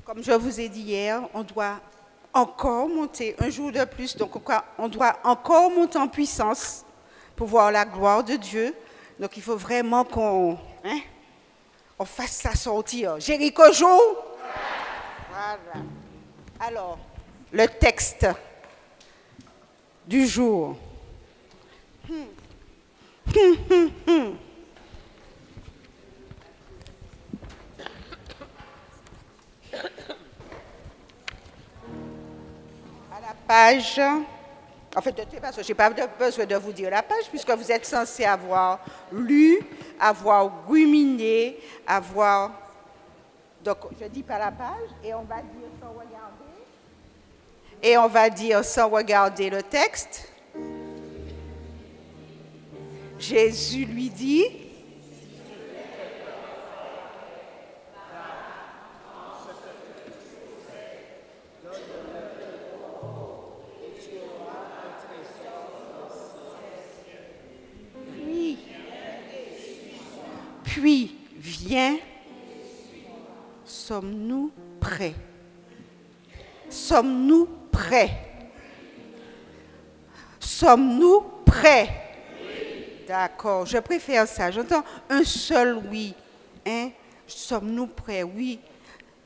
Comme je vous ai dit hier, on doit encore monter un jour de plus, donc on doit encore monter en puissance pour voir la gloire de Dieu. Donc il faut vraiment qu'on on fasse ça sortir. Jéricho joue. Voilà. Alors, le texte du jour. À la page, en fait, de toute façon, je n'ai pas besoin de vous dire la page, puisque vous êtes censé avoir lu, avoir ruminé, avoir... Donc, je dis pas la page, et on va dire sans regarder. Et on va dire sans regarder le texte. Jésus lui dit... Puis viens, sommes-nous prêts? Sommes-nous prêts? Sommes-nous prêts? Oui. D'accord, je préfère ça. J'entends un seul oui. Sommes-nous prêts? Oui.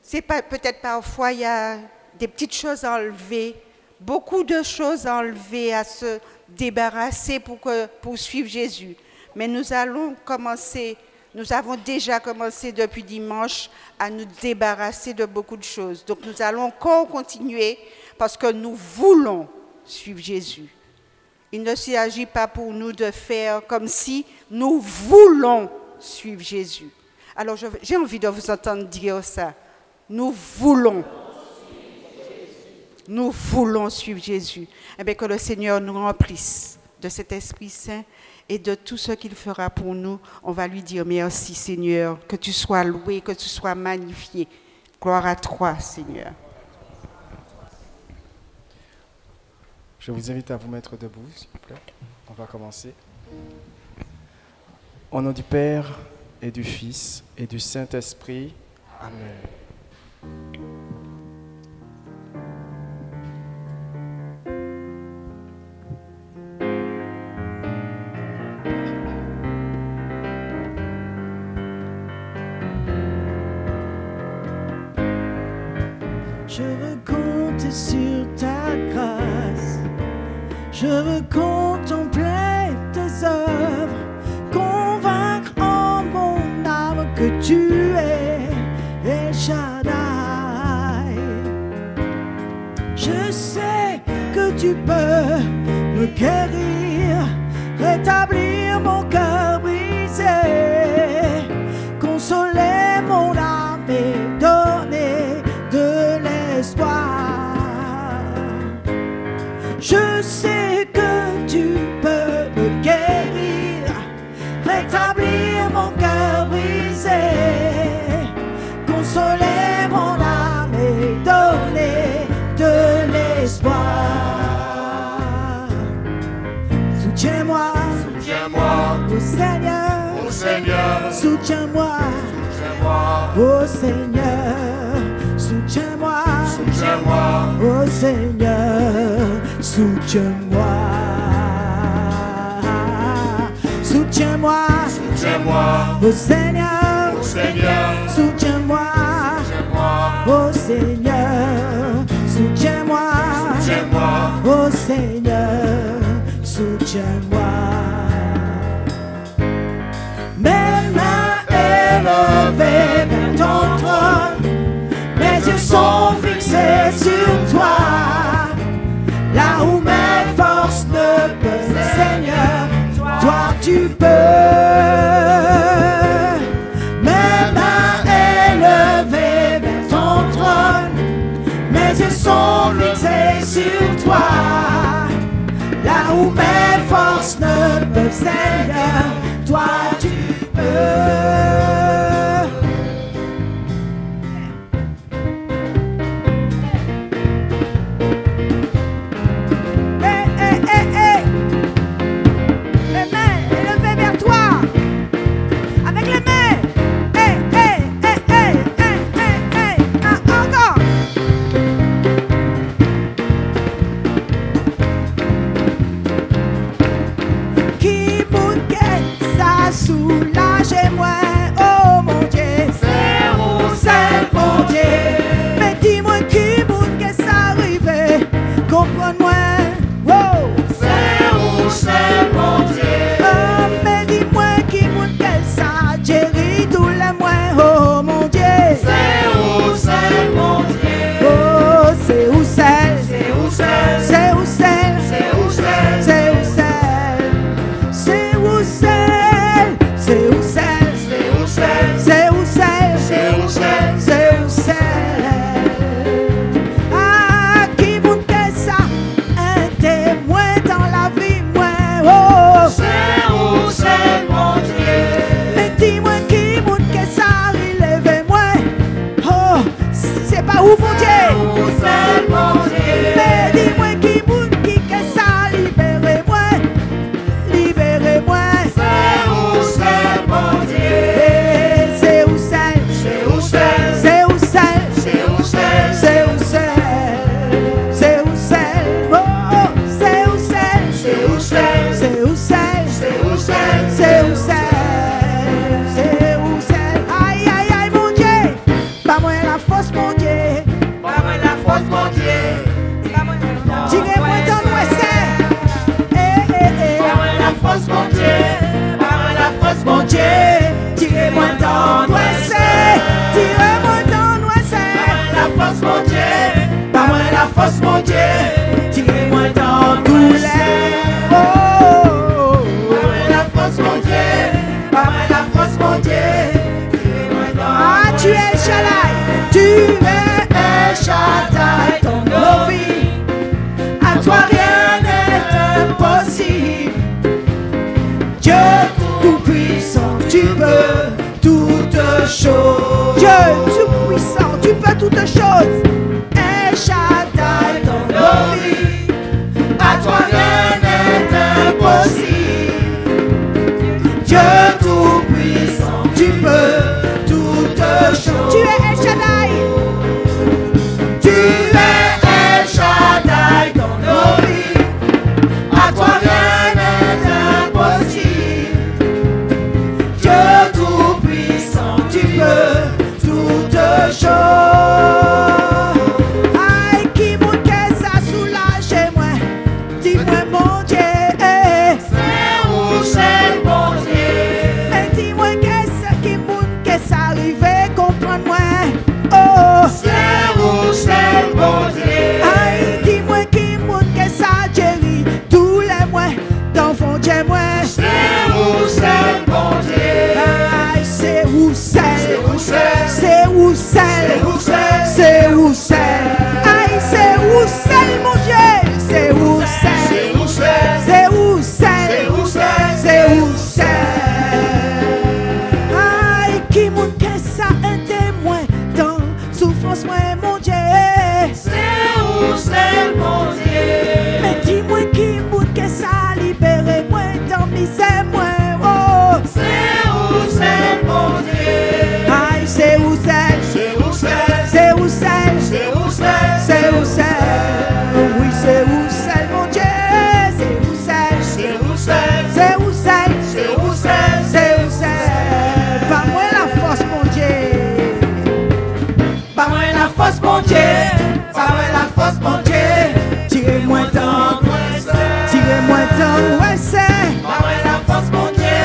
C'est pas, peut-être parfois il y a des petites choses à enlever, beaucoup de choses à enlever, à se débarrasser pour suivre Jésus. Mais nous allons commencer. Nous avons déjà commencé depuis dimanche à nous débarrasser de beaucoup de choses. Donc nous allons encore continuer parce que nous voulons suivre Jésus. Il ne s'agit pas pour nous de faire comme si nous voulons suivre Jésus. Alors j'ai envie de vous entendre dire ça. Nous voulons. Nous voulons suivre Jésus. Eh bien, que le Seigneur nous remplisse de cet Esprit Saint. Et de tout ce qu'il fera pour nous, on va lui dire merci Seigneur, que tu sois loué, que tu sois magnifié. Gloire à toi Seigneur. Je vous invite à vous mettre debout, s'il vous plaît. On va commencer. Au nom du Père et du Fils et du Saint-Esprit. Amen. Je veux compter sur ta grâce, je veux contempler tes œuvres, convaincre en mon âme que tu es El Shaddai. Je sais que tu peux me guérir, rétablir mon cœur brisé, consoler mon âme et donner de l'espoir. Je sais que tu peux me guérir, rétablir mon cœur brisé, consoler mon âme et donner de l'espoir. Soutiens-moi, soutiens-moi, ô Seigneur, ô Seigneur, soutiens-moi, soutiens-moi, ô Seigneur, soutiens-moi, soutiens-moi, ô Seigneur, soutiens-moi, soutiens-moi, soutiens-moi, ô Seigneur, ô Seigneur, soutiens-moi, soutiens-moi, ô Seigneur, soutiens-moi, soutiens-moi, ô Seigneur, soutiens-moi. Mes mains élevées vers ton trône, mes yeux sont fixés sur toi, là où mes forces ne peuvent, Seigneur, toi tu peux. Mes mains élevées vers ton trône, mes yeux sont fixés sur toi, là où mes forces ne peuvent, Seigneur, toi tu peux. Avec les mains, encore. pas où mon Dieu. Où c'est mon Dieu? Mais dis-moi qui moun qui que ça, libérez-moi, libérez-moi. C'est où c'est mon Dieu? Et c'est où c'est? C'est où c'est? C'est où c'est? C'est où c'est? C'est où c'est? C'est où c'est? Oh, c'est où c'est? C'est où c'est? C'est où c'est? C'est où c'est? C'est où c'est? C'est où c'est? Aïe, aïe, aïe, mon Dieu. Pas moi la force, mon Dieu. Pas moi la force, mon Dieu. Tirez-moi dans l'ouest. Eh, eh, eh. Pas moi la force, mon Dieu. Pas moi la force, Mon Dieu, tirez-moi dans l'ouest. Tirez-moi dans l'ouest. la force, mon Dieu. Pas moi la force, mon Dieu. Tirez-moi dans tous les. Oh, oh, oh. Pas moi la force, mon Dieu. Pas moi la force, mon Dieu. Tirez-moi dans Ah, tu es El Shaddai. Tu es El Shaddai dans nos vies. À toi rien n'est impossible. Dieu tout-puissant, tu peux toutes choses. Dieu tout-puissant, tu peux toutes choses. El Shaddai dans nos vies. À toi rien n'est impossible. Dieu tout-puissant, tu peux toutes choses. Tu es El Shaddai. Tu es El Shaddai dans nos vies. À toi rien n'est impossible. Dieu tout-puissant, tu peux toutes choses. Aïe, qui mon cœur ça soulage moi. Dis-moi mon Dieu. C'est où c'est mon Dieu? Mais dis-moi qu'est-ce qui mon cœur ça arrive, comprends-moi. Oh. C'est où c'est mon Dieu? Aïe, dis-moi qui mon cœur ça guérit tous les mois. D'enfant Dieu moi. C'est où c'est mon Dieu? Aïe, c'est où c'est? où c'est? C'est où c'est? où c'est? C'est où c'est? Aïe, c'est où c'est mon Dieu? C'est où c'est? C'est où c'est? C'est où c'est? C'est où c'est? C'est où c'est? Aïe, qui mon cœur ça un témoin dans souffrance moi mon Dieu. C'est où c'est mon Dieu? Mais dis-moi qui mon cœur ça libérez moi dans misère moi. Oh. C'est où c'est mon Dieu? Aïe, c'est où c'est? C'est où c'est? C'est où c'est? C'est où c'est? C'est où c'est? Oui, c'est où c'est mon Dieu? C'est où c'est? C'est où c'est? C'est où c'est? C'est où c'est? C'est où c'est? Pas moi la force mon Dieu. Pas moi la force mon Dieu. Pas moi la force mon Dieu. Tirez-moi dans, tirez-moi dans l'ouest. Pas moi la force, mon Dieu.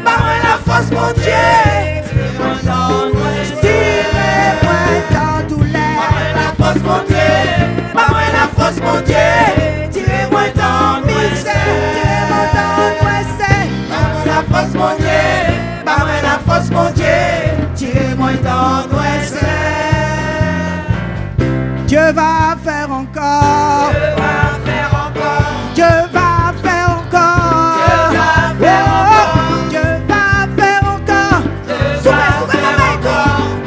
Pas moi la force mon Dieu. Tirez-moi dans l'ouest. Tirez-moi dans douleur. Pas moi la force, mon Dieu. Pas moi la force mon Dieu. Tirez-moi dans misère. Tirez-moi dans l'ouest. Pas moi la force, mon Dieu. Pas moi la force mon Dieu. Tirez-moi dans l'ouest. Dieu va faire encore. Dieu va faire encore. Dieu va faire encore. Dieu va faire Oh, Dieu va faire encore. Souvez, souvez ma main.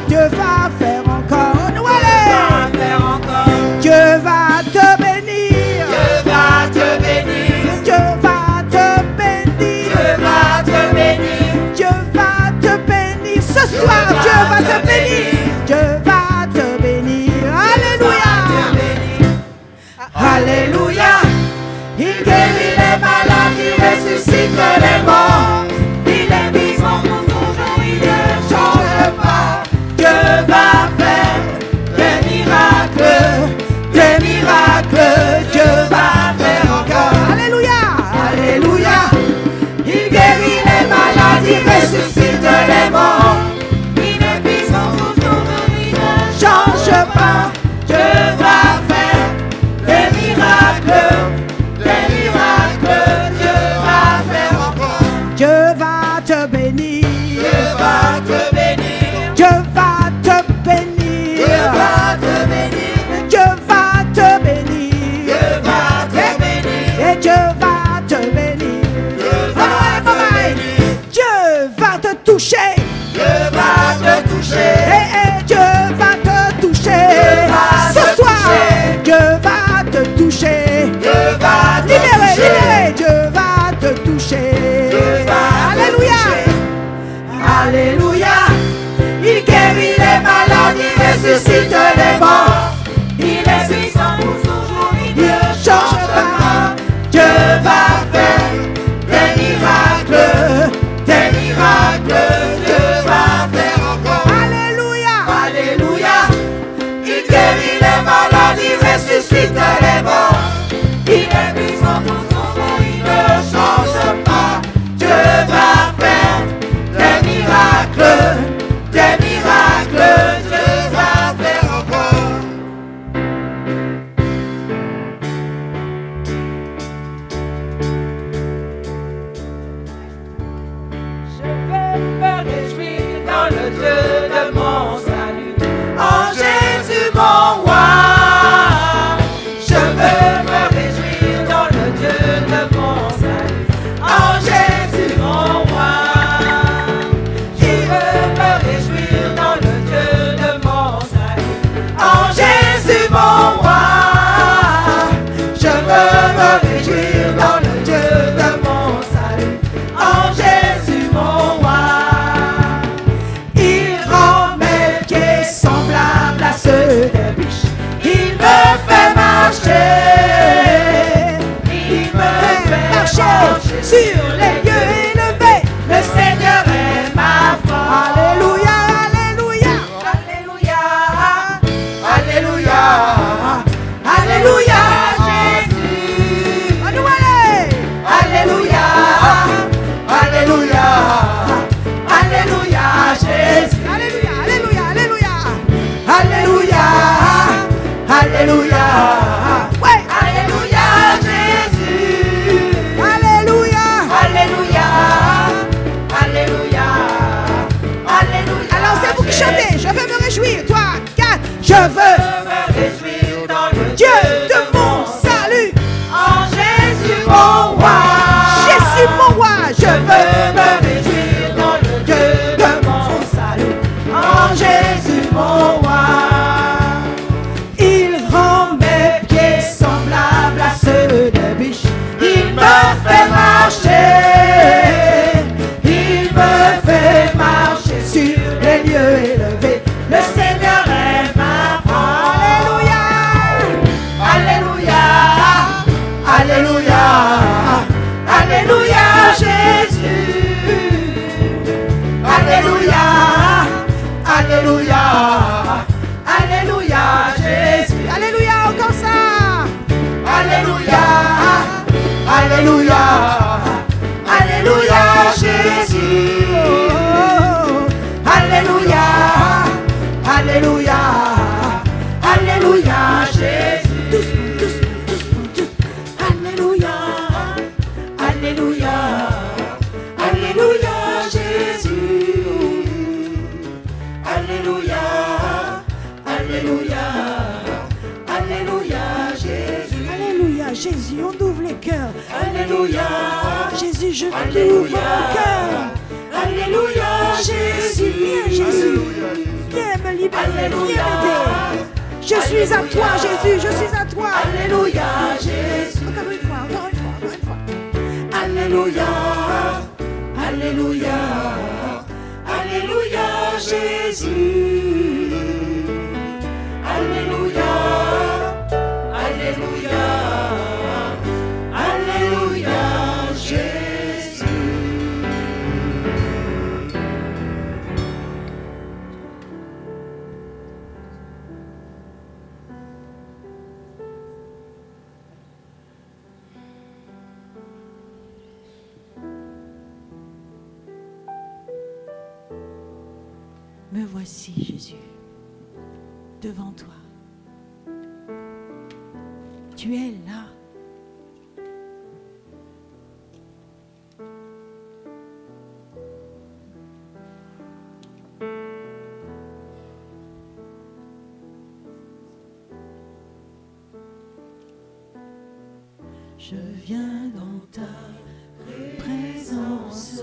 Dieu va faire encore. Nous allez. faire encore. Dieu va te bénir. Dieu va te bénir. Dieu va te bénir. Dieu va te bénir. Dieu va te bénir. Ce soir, Dieu va te bénir. Dieu va te bénir. Alléluia. guérit les malades, il ressuscite les morts. Il est puissant pour son nom, il ne change pas. Dieu va faire des miracles, des miracles, Dieu va faire encore. Je vais me réjouir dans le Dieu de mon salut, en Jésus mon roi. Je veux me réjouir dans le Dieu de mon salut, en Jésus mon roi. Je veux me réjouir dans le Dieu de mon salut, en Jésus mon roi. Je veux me réjouir dans le Dieu de mon salut, en Jésus mon roi. Il rend mes pieds semblables à ceux des biches. Il me fait marcher. Il me fait marcher sur les lieux élevés. Le Seigneur est ma force. Alléluia, alléluia. Alléluia. Alléluia. Alléluia. Jésus. À nous aller. Alléluia. Alléluia. Alléluia. Jésus. Alléluia, alléluia, alléluia. Alléluia. Alléluia. Ouais. Alléluia. Jésus. Alléluia. Alléluia. Alléluia. Alléluia. Alors c'est vous qui chantez. Je veux me réjouir. 3, 4. Je veux me réjouir dans le Dieu de mon salut. en Jésus mon roi. Jésus mon roi. Je veux me réjouir dans le Dieu de mon salut, en Jésus mon roi. Il rend mes pieds semblables à ceux des biches. Il me fait marcher. Il me fait marcher sur les lieux élevés. Le Seigneur est ma force. Alléluia. Alléluia. Alléluia. Jésus. Alléluia. Alléluia. Alléluia. Jésus. Alléluia, encore ça. Alléluia. Alléluia. Alléluia. Jésus. Alléluia. Alléluia. Alléluia. Jésus. Alléluia. Alléluia. Alléluia. Jésus. Alléluia. Alléluia. Alléluia. Jésus. Alléluia, Jésus, on ouvre les cœurs. Alléluia. Jésus, je t'ouvre Alléluia. mon cœur. Alléluia. Jésus, viens, Jésus. Viens me libérer, viens Alléluia. m'aider. Je suis à toi, Jésus, je suis à toi. Alléluia. Jésus. Encore une fois, encore une fois, encore une fois. Alléluia. Alléluia. Alléluia. Jésus. Alléluia. Alléluia. Alléluia. Jésus. Me voici, Jésus, devant toi. Tu es là. Je viens dans ta présence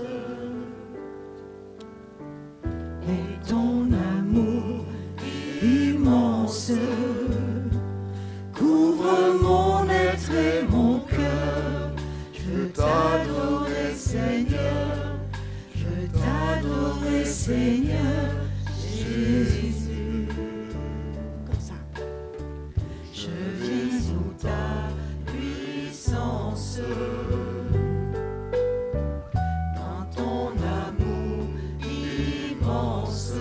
et ton amour immense couvre mon être et mon cœur. Je veux t'adorer, Seigneur. Je veux t'adorer, Seigneur Jésus. Comme ça. Je viens sous ta puissance. Dans ton amour immense,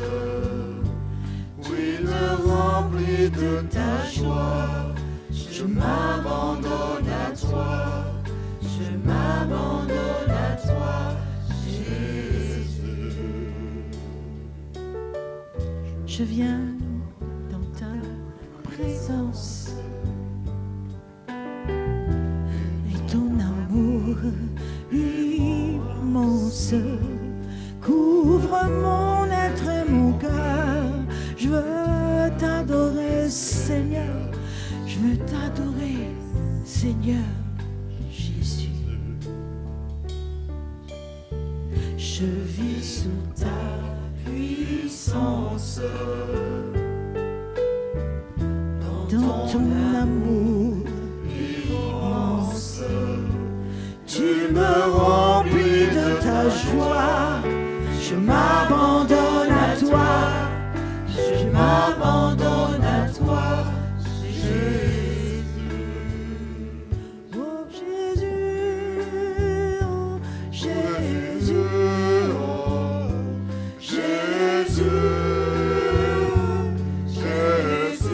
oui, me remplit rempli de ta joie. Je m'abandonne à toi. Je m'abandonne à toi, Jésus. Je viens dans ta présence et ton amour immense couvre mon être et mon cœur. Je veux t'adorer, Seigneur. Je veux t'adorer, Seigneur Jésus. Je vis sous ta puissance, dans ton amour immense. Tu me remplis de ta joie. Je m'abandonne à toi. Je m'abandonne à toi, Jésus. Oh Jésus, oh Jésus, oh Jésus, Jésus,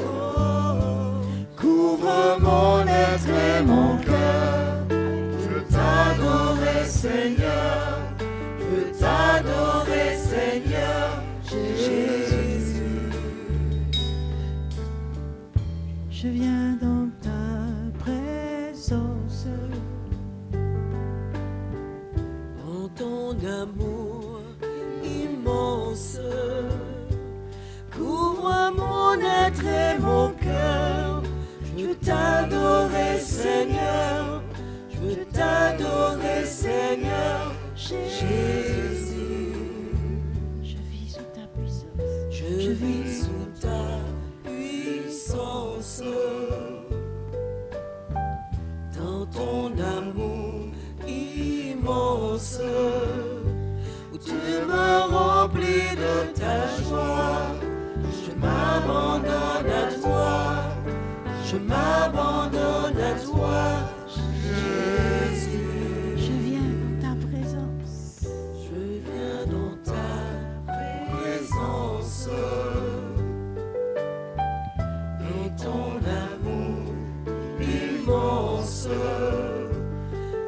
oh. Couvre mon être et mon cœur. Je veux t'adorer, Seigneur. Je veux t'adorer, Seigneur Jésus. Je viens dans ta présence, en ton amour immense. Couvre mon être et mon cœur. Je veux t'adorer, Seigneur. Je veux t'adorer, Seigneur Jésus. Je vis sous ta puissance. Je vis sous ta puissance, dans ton amour immense, où tu me remplis de ta joie. Je m'abandonne à toi. Je m'abandonne à toi, Jésus. Je viens dans ta présence. Je viens dans ta présence, dans ton amour immense.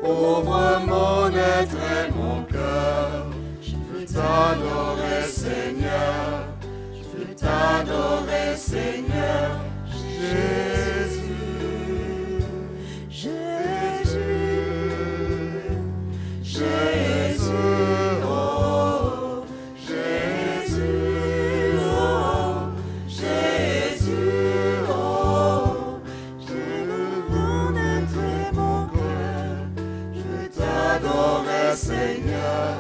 Ouvre mon être et mon cœur. Je veux t'adorer, Seigneur. Je veux t'adorer, Seigneur Jésus. Jésus, Jésus, oh Jésus, oh Jésus, oh. Je veux mon être et mon cœur. Je veux t'adorer, Seigneur.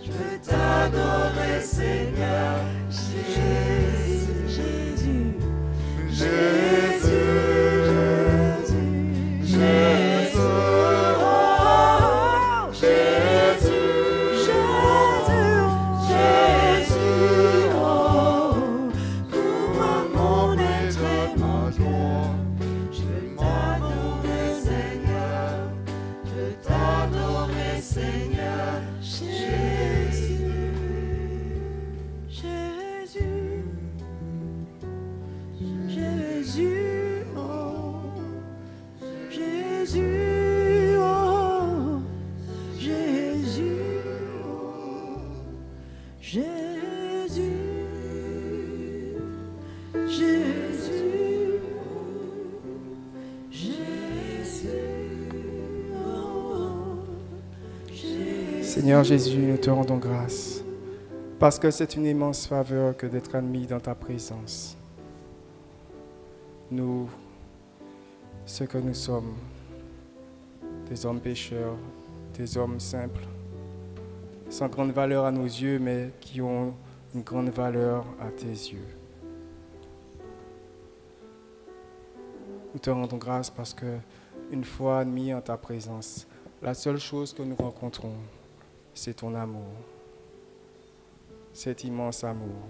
Je veux t'adorer, Seigneur Jésus. Jésus, Jésus, Jésus, Jésus, oh Jésus, Jésus, Jésus, oh. Couvre mon être et mon cœur. Je veux t'adorer, Seigneur. Je veux t'adorer, Seigneur Jésus. Jésus, Jésus, oh Jésus, oh Jésus, oh Jésus, Jésus, Jésus, oh Jésus. Seigneur Jésus, nous te rendons grâce parce que c'est une immense faveur que d'être admis dans ta présence. Nous, ce que nous sommes, des hommes pécheurs, des hommes simples, sans grande valeur à nos yeux, mais qui ont une grande valeur à tes yeux. Nous te rendons grâce parce que, une fois admis en ta présence, la seule chose que nous rencontrons, c'est ton amour. Cet immense amour,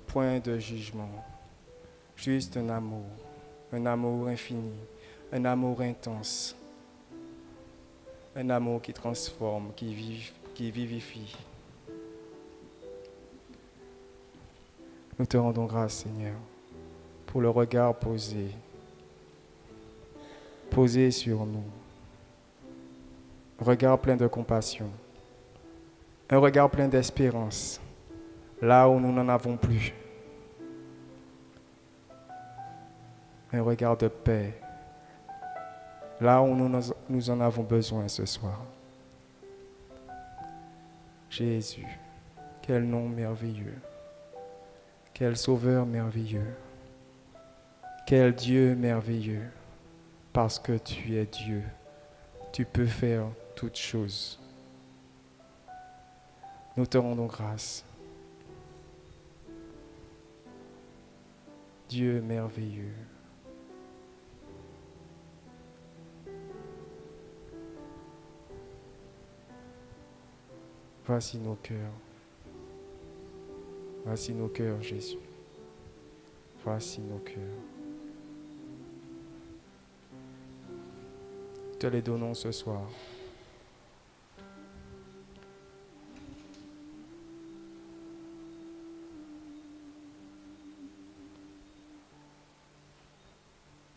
point de jugement, juste un amour infini, un amour intense, un amour qui transforme, qui vivifie. Nous te rendons grâce, Seigneur. pour le regard posé sur nous. Un regard plein de compassion. Un regard plein d'espérance, là où nous n'en avons plus. Un regard de paix, là où nous en avons besoin ce soir. Jésus, quel nom merveilleux, quel sauveur merveilleux, quel Dieu merveilleux, parce que tu es Dieu, tu peux faire toutes choses. Nous te rendons grâce. Dieu merveilleux. Voici nos cœurs. Voici nos cœurs, Jésus. Voici nos cœurs. Te les donnons ce soir.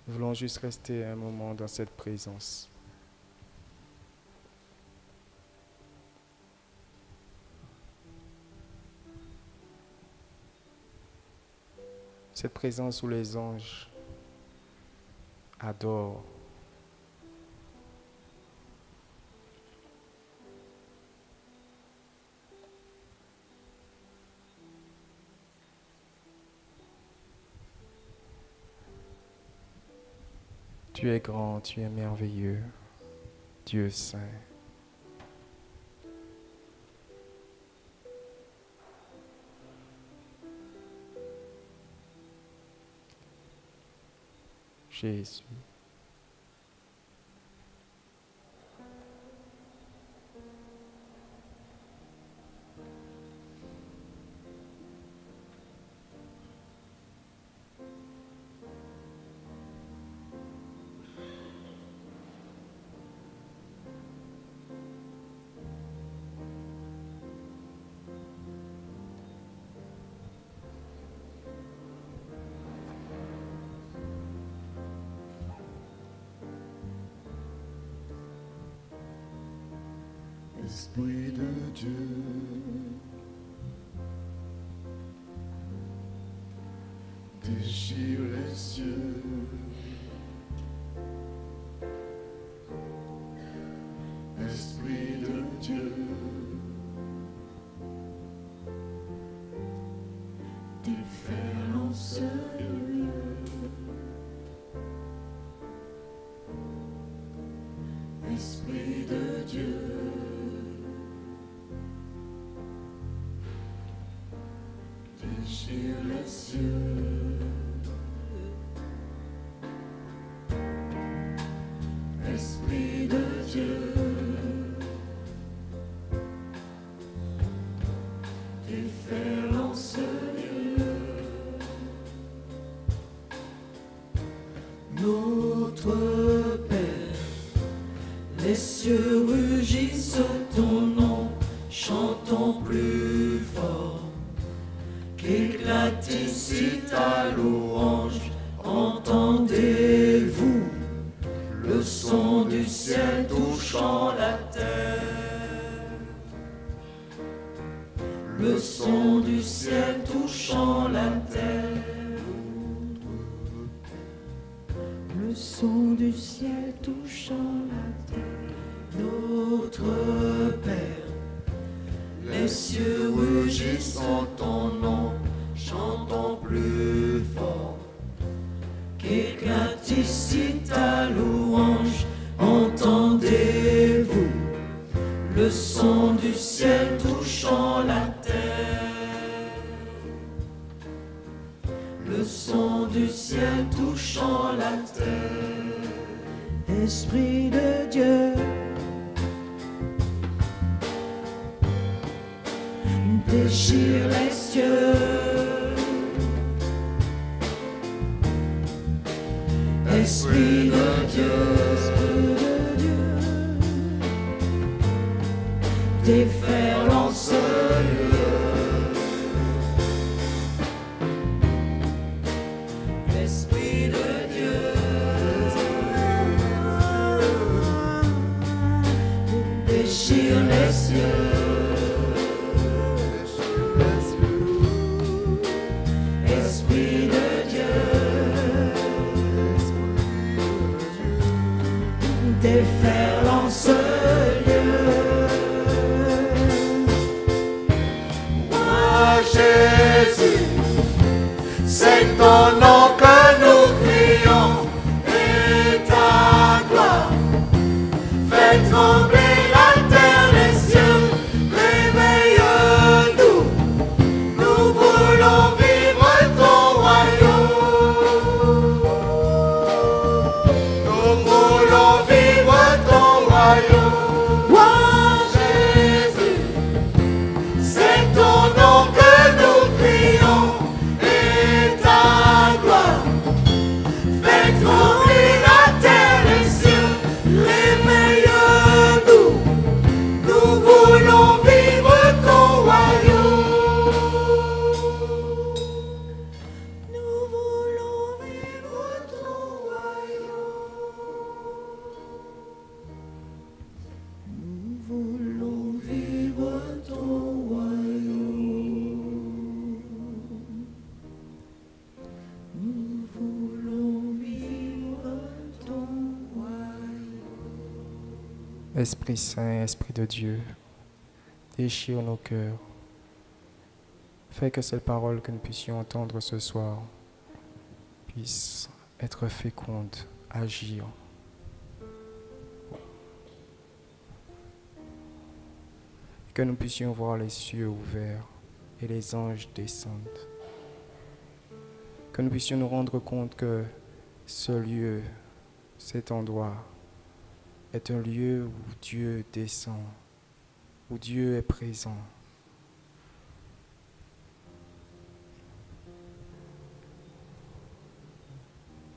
Nous voulons juste rester un moment dans cette présence. Cette présence où les anges adorent. Tu es grand, tu es merveilleux, Dieu saint. Jésus. Esprit de Dieu, déchire les cieux, Esprit de Dieu, différence Esprit de Dieu. Déchire les cieux, Esprit de Dieu, différence notre Père, les cieux rugissent ton nom, chantons plus fort. Qu'éclate ici ta louange, entendez-vous le son du ciel touchant la terre, le son du ciel touchant la terre, le son du ciel touchant la terre, notre Père. Les cieux rugissent en ton nom, chantons plus fort. Qu'éclate ici ta louange, entendez-vous le son du ciel touchant la terre, le son du ciel touchant la terre. Esprit de Dieu, déchire les cieux, Esprit de Dieu, déferlance Esprit de Dieu, déchire les cieux. Esprit de Dieu, déferlant ce lieu. Moi, Jésus, c'est ton nom que nous crions et ta gloire fait trembler la terre, les cieux. Réveille-nous, nous voulons vivre ton royaume. Nous voulons vivre ton royaume. Moi, Jésus, c'est ton nom que nous crions et ta gloire fait trembler la terre, les cieux. Réveille-nous, nous voulons vivre ton royaume. Nous voulons vivre ton royaume. Nous voulons vivre ton royaume. Nous voulons vivre ton royaume. Esprit Saint, Esprit de Dieu, déchire nos cœurs. Fais que cette parole que nous puissions entendre ce soir puisse être féconde, agir. Et que nous puissions voir les cieux ouverts et les anges descendre. Que nous puissions nous rendre compte que ce lieu, cet endroit, est un lieu où Dieu descend, où Dieu est présent.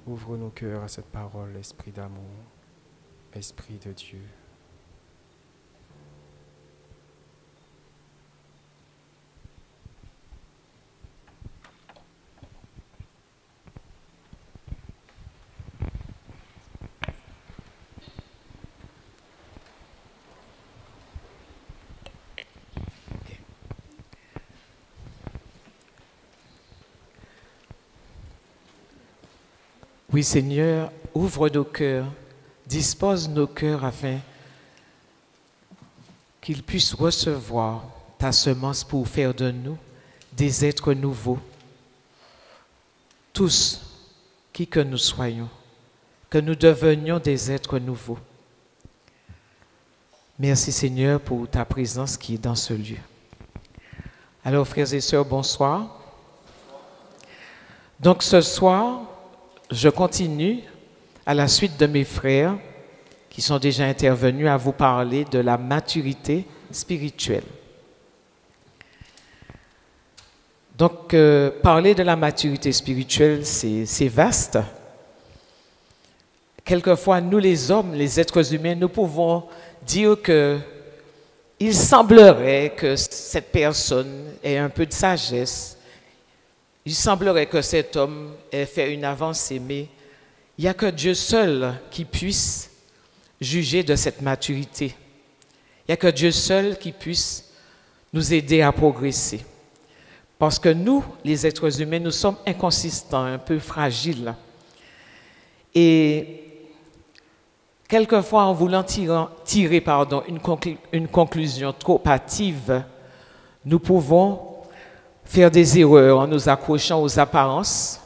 Ouvre nos cœurs à cette parole, Esprit d'amour, Esprit de Dieu. Oui, Seigneur, ouvre nos cœurs, dispose nos cœurs afin qu'ils puissent recevoir ta semence pour faire de nous des êtres nouveaux. Tous, qui que nous soyons, que nous devenions des êtres nouveaux. Merci, Seigneur, pour ta présence qui est dans ce lieu. Alors, frères et sœurs, bonsoir. Donc, ce soir, je continue, à la suite de mes frères qui sont déjà intervenus, à vous parler de la maturité spirituelle. Donc, parler de la maturité spirituelle, c'est vaste. Quelquefois, nous les hommes, les êtres humains, nous pouvons dire qu'il semblerait que cette personne ait un peu de sagesse. Il semblerait que cet homme ait fait une avancée, mais il n'y a que Dieu seul qui puisse juger de cette maturité. Il n'y a que Dieu seul qui puisse nous aider à progresser. Parce que nous, les êtres humains, nous sommes inconsistants, un peu fragiles. Et quelquefois, en voulant tirer une conclusion trop hâtive, nous pouvons faire des erreurs en nous accrochant aux apparences.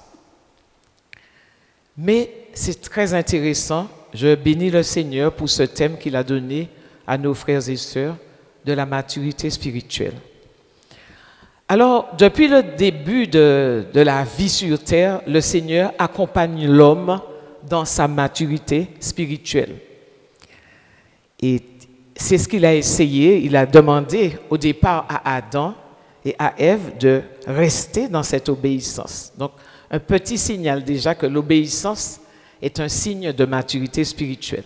Mais c'est très intéressant. Je bénis le Seigneur pour ce thème qu'il a donné à nos frères et sœurs de la maturité spirituelle. Alors, depuis le début de la vie sur terre, le Seigneur accompagne l'homme dans sa maturité spirituelle. Et c'est ce qu'il a essayé. Il a demandé au départ à Adam et à Ève de rester dans cette obéissance. Donc, un petit signal déjà que l'obéissance est un signe de maturité spirituelle.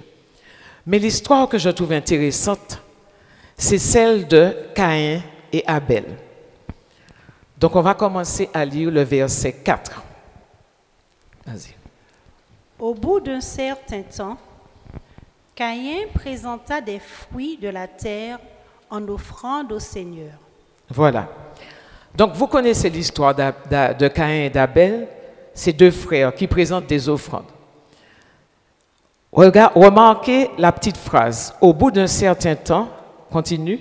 Mais l'histoire que je trouve intéressante, c'est celle de Caïn et Abel. Donc, on va commencer à lire le verset 4. Vas-y. Au bout d'un certain temps, Caïn présenta des fruits de la terre en offrande au Seigneur. Voilà. Donc, vous connaissez l'histoire de Caïn et d'Abel, ces deux frères qui présentent des offrandes. Remarquez la petite phrase. Au bout d'un certain temps, continue.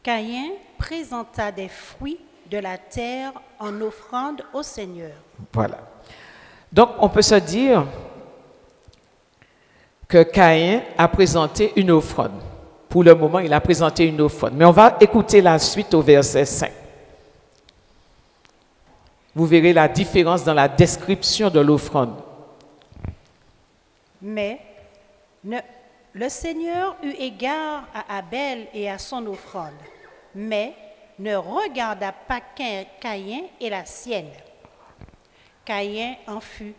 Caïn présenta des fruits de la terre en offrande au Seigneur. Voilà. Donc, on peut se dire que Caïn a présenté une offrande. Pour le moment, il a présenté une offrande. Mais on va écouter la suite au verset 5. Vous verrez la différence dans la description de l'offrande. Mais le Seigneur eut égard à Abel et à son offrande, mais ne regarda pas Caïn et la sienne. Caïn en fut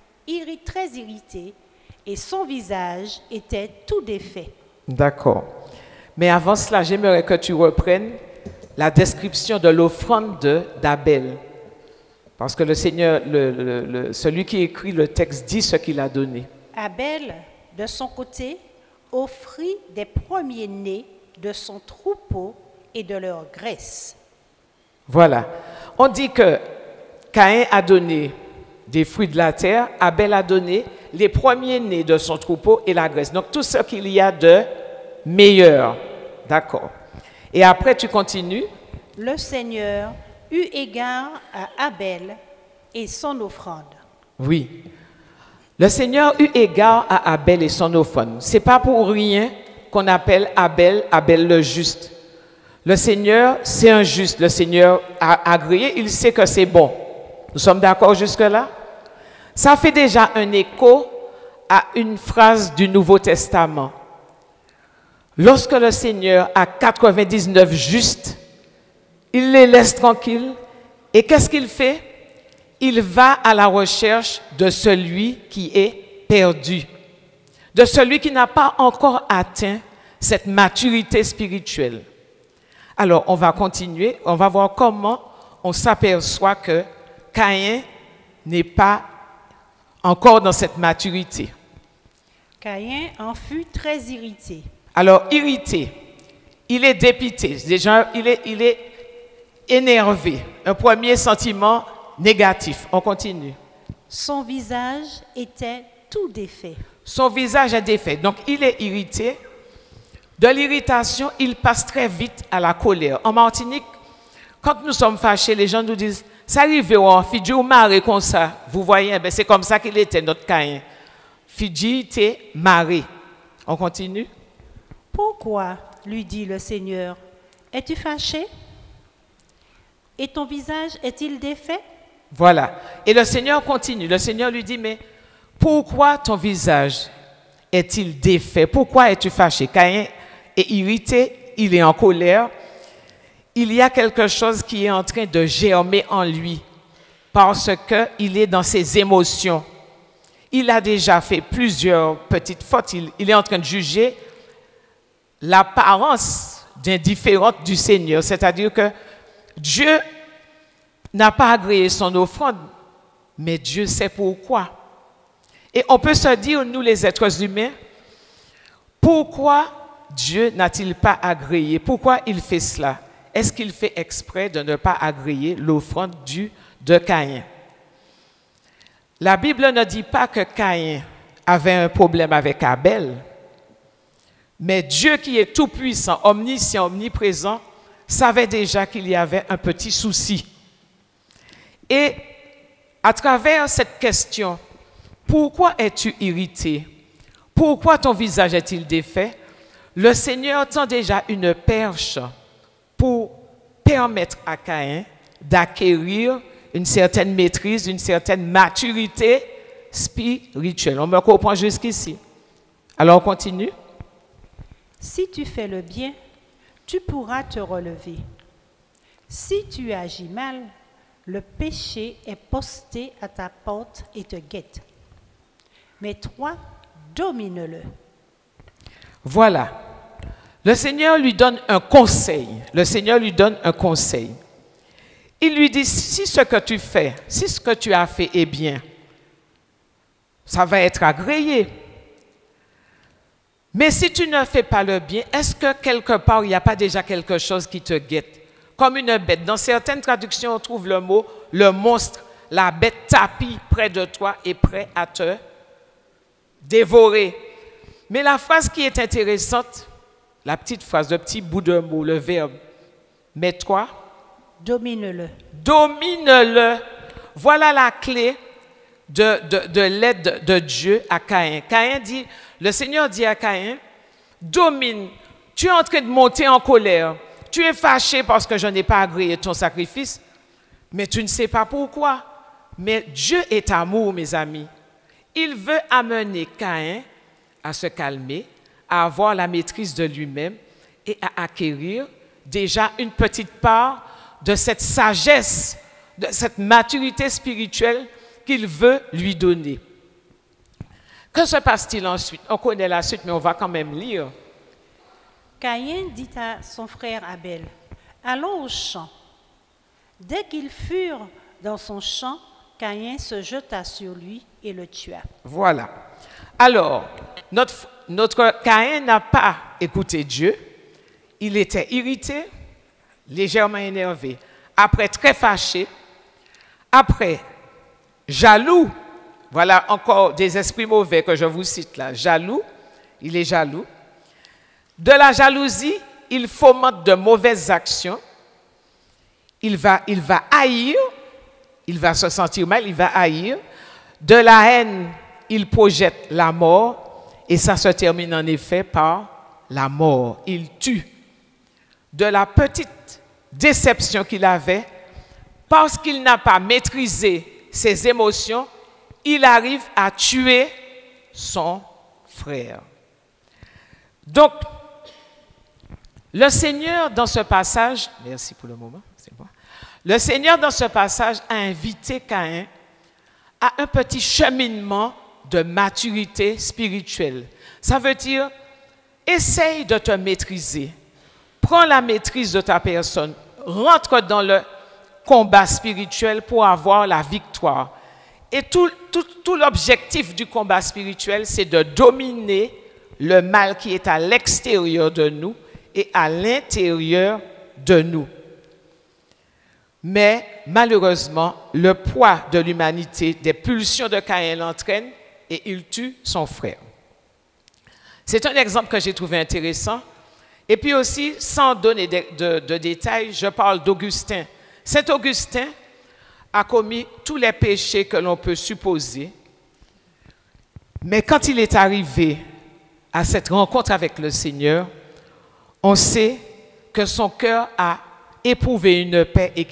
très irrité et son visage était tout défait. D'accord. Mais avant cela, j'aimerais que tu reprennes la description de l'offrande d'Abel. Parce que le Seigneur, celui qui écrit le texte dit ce qu'il a donné. Abel, de son côté, offrit des premiers-nés de son troupeau et de leur graisse. Voilà. On dit que Caïn a donné des fruits de la terre, Abel a donné les premiers-nés de son troupeau et la graisse. Donc tout ce qu'il y a de meilleur. D'accord. Et après, tu continues. Le Seigneur eut égard à Abel et son offrande. Oui. Le Seigneur eut égard à Abel et son offrande. Ce n'est pas pour rien qu'on appelle Abel le juste. Le Seigneur, c'est un juste. Le Seigneur a agréé, il sait que c'est bon. Nous sommes d'accord jusque-là? Ça fait déjà un écho à une phrase du Nouveau Testament. Lorsque le Seigneur a 99 justes, il les laisse tranquilles. Et qu'est-ce qu'il fait? Il va à la recherche de celui qui est perdu, de celui qui n'a pas encore atteint cette maturité spirituelle. Alors, on va continuer, on va voir comment on s'aperçoit que Caïn n'est pas encore dans cette maturité. Caïn en fut très irrité. Alors, irrité, il est dépité, déjà, il est énervé. Un premier sentiment négatif. On continue. Son visage était tout défait. Son visage est défait. Donc, il est irrité. De l'irritation, il passe très vite à la colère. En Martinique, quand nous sommes fâchés, les gens nous disent, ça arrive, on Fidji ou maré comme ça. Vous voyez, ben c'est comme ça qu'il était, notre Caïn. Fidji était maré. On continue. Pourquoi, lui dit le Seigneur, es-tu fâché? Et ton visage est-il défait? Voilà. Et le Seigneur continue. Le Seigneur lui dit, mais pourquoi ton visage est-il défait? Pourquoi es-tu fâché? Caïn est irrité, il est en colère. Il y a quelque chose qui est en train de germer en lui parce qu'il est dans ses émotions. Il a déjà fait plusieurs petites fautes. Il est en train de juger l'apparence d'indifférence du Seigneur. C'est-à-dire que Dieu n'a pas agréé son offrande, mais Dieu sait pourquoi. Et on peut se dire, nous les êtres humains, pourquoi Dieu n'a-t-il pas agréé? Pourquoi il fait cela? Est-ce qu'il fait exprès de ne pas agréer l'offrande de Caïn? La Bible ne dit pas que Caïn avait un problème avec Abel, mais Dieu qui est tout-puissant, omniscient, omniprésent, savait déjà qu'il y avait un petit souci. Et à travers cette question, pourquoi es-tu irrité? Pourquoi ton visage est-il défait? Le Seigneur tend déjà une perche pour permettre à Caïn d'acquérir une certaine maîtrise, une certaine maturité spirituelle. On me comprend jusqu'ici. Alors on continue. Si tu fais le bien, tu pourras te relever. Si tu agis mal, le péché est posté à ta porte et te guette. Mais toi, domine-le. Voilà. Le Seigneur lui donne un conseil. Le Seigneur lui donne un conseil. il lui dit, si ce que tu fais, si ce que tu as fait est bien, ça va être agréé. Mais si tu ne fais pas le bien, est-ce que quelque part, il n'y a pas déjà quelque chose qui te guette? Comme une bête. Dans certaines traductions, on trouve le mot, le monstre, la bête tapie près de toi et prêt à te dévorer. Mais la phrase qui est intéressante, la petite phrase, le petit bout de mot, le verbe, mets-toi. Domine-le. Domine-le. Voilà la clé de l'aide de Dieu à Caïn. Caïn dit, le Seigneur dit à Caïn, domine, tu es en train de monter en colère, tu es fâché parce que je n'ai pas agréé ton sacrifice, mais tu ne sais pas pourquoi. Mais Dieu est amour, mes amis. Il veut amener Caïn à se calmer, à avoir la maîtrise de lui-même et à acquérir déjà une petite part de cette sagesse, de cette maturité spirituelle qu'il veut lui donner. Que se passe-t-il ensuite? On connaît la suite, mais on va quand même lire. Caïn dit à son frère Abel, « Allons au champ. » Dès qu'ils furent dans son champ, Caïn se jeta sur lui et le tua. Voilà. Alors, notre Caïn n'a pas écouté Dieu. Il était irrité, légèrement énervé. Après, très fâché. Après, jaloux. Voilà encore des esprits mauvais que je vous cite là. Jaloux, il est jaloux. De la jalousie, il fomente de mauvaises actions. Il va haïr, il va se sentir mal, il va haïr. De la haine, il projette la mort. Et ça se termine en effet par la mort. Il tue. De la petite déception qu'il avait, parce qu'il n'a pas maîtrisé ses émotions, il arrive à tuer son frère. Donc, le Seigneur dans ce passage, merci pour le moment, c'est bon. Le Seigneur dans ce passage a invité Caïn à un petit cheminement de maturité spirituelle. Ça veut dire, essaye de te maîtriser. Prends la maîtrise de ta personne. Rentre dans le combat spirituel pour avoir la victoire. Et tout l'objectif du combat spirituel, c'est de dominer le mal qui est à l'extérieur de nous et à l'intérieur de nous. Mais malheureusement, le poids de l'humanité, des pulsions de Caïn l'entraîne et il tue son frère. C'est un exemple que j'ai trouvé intéressant. Et puis aussi, sans donner de détails, je parle d'Augustin. Saint Augustin a commis tous les péchés que l'on peut supposer. Mais quand il est arrivé à cette rencontre avec le Seigneur, on sait que son cœur a éprouvé une paix et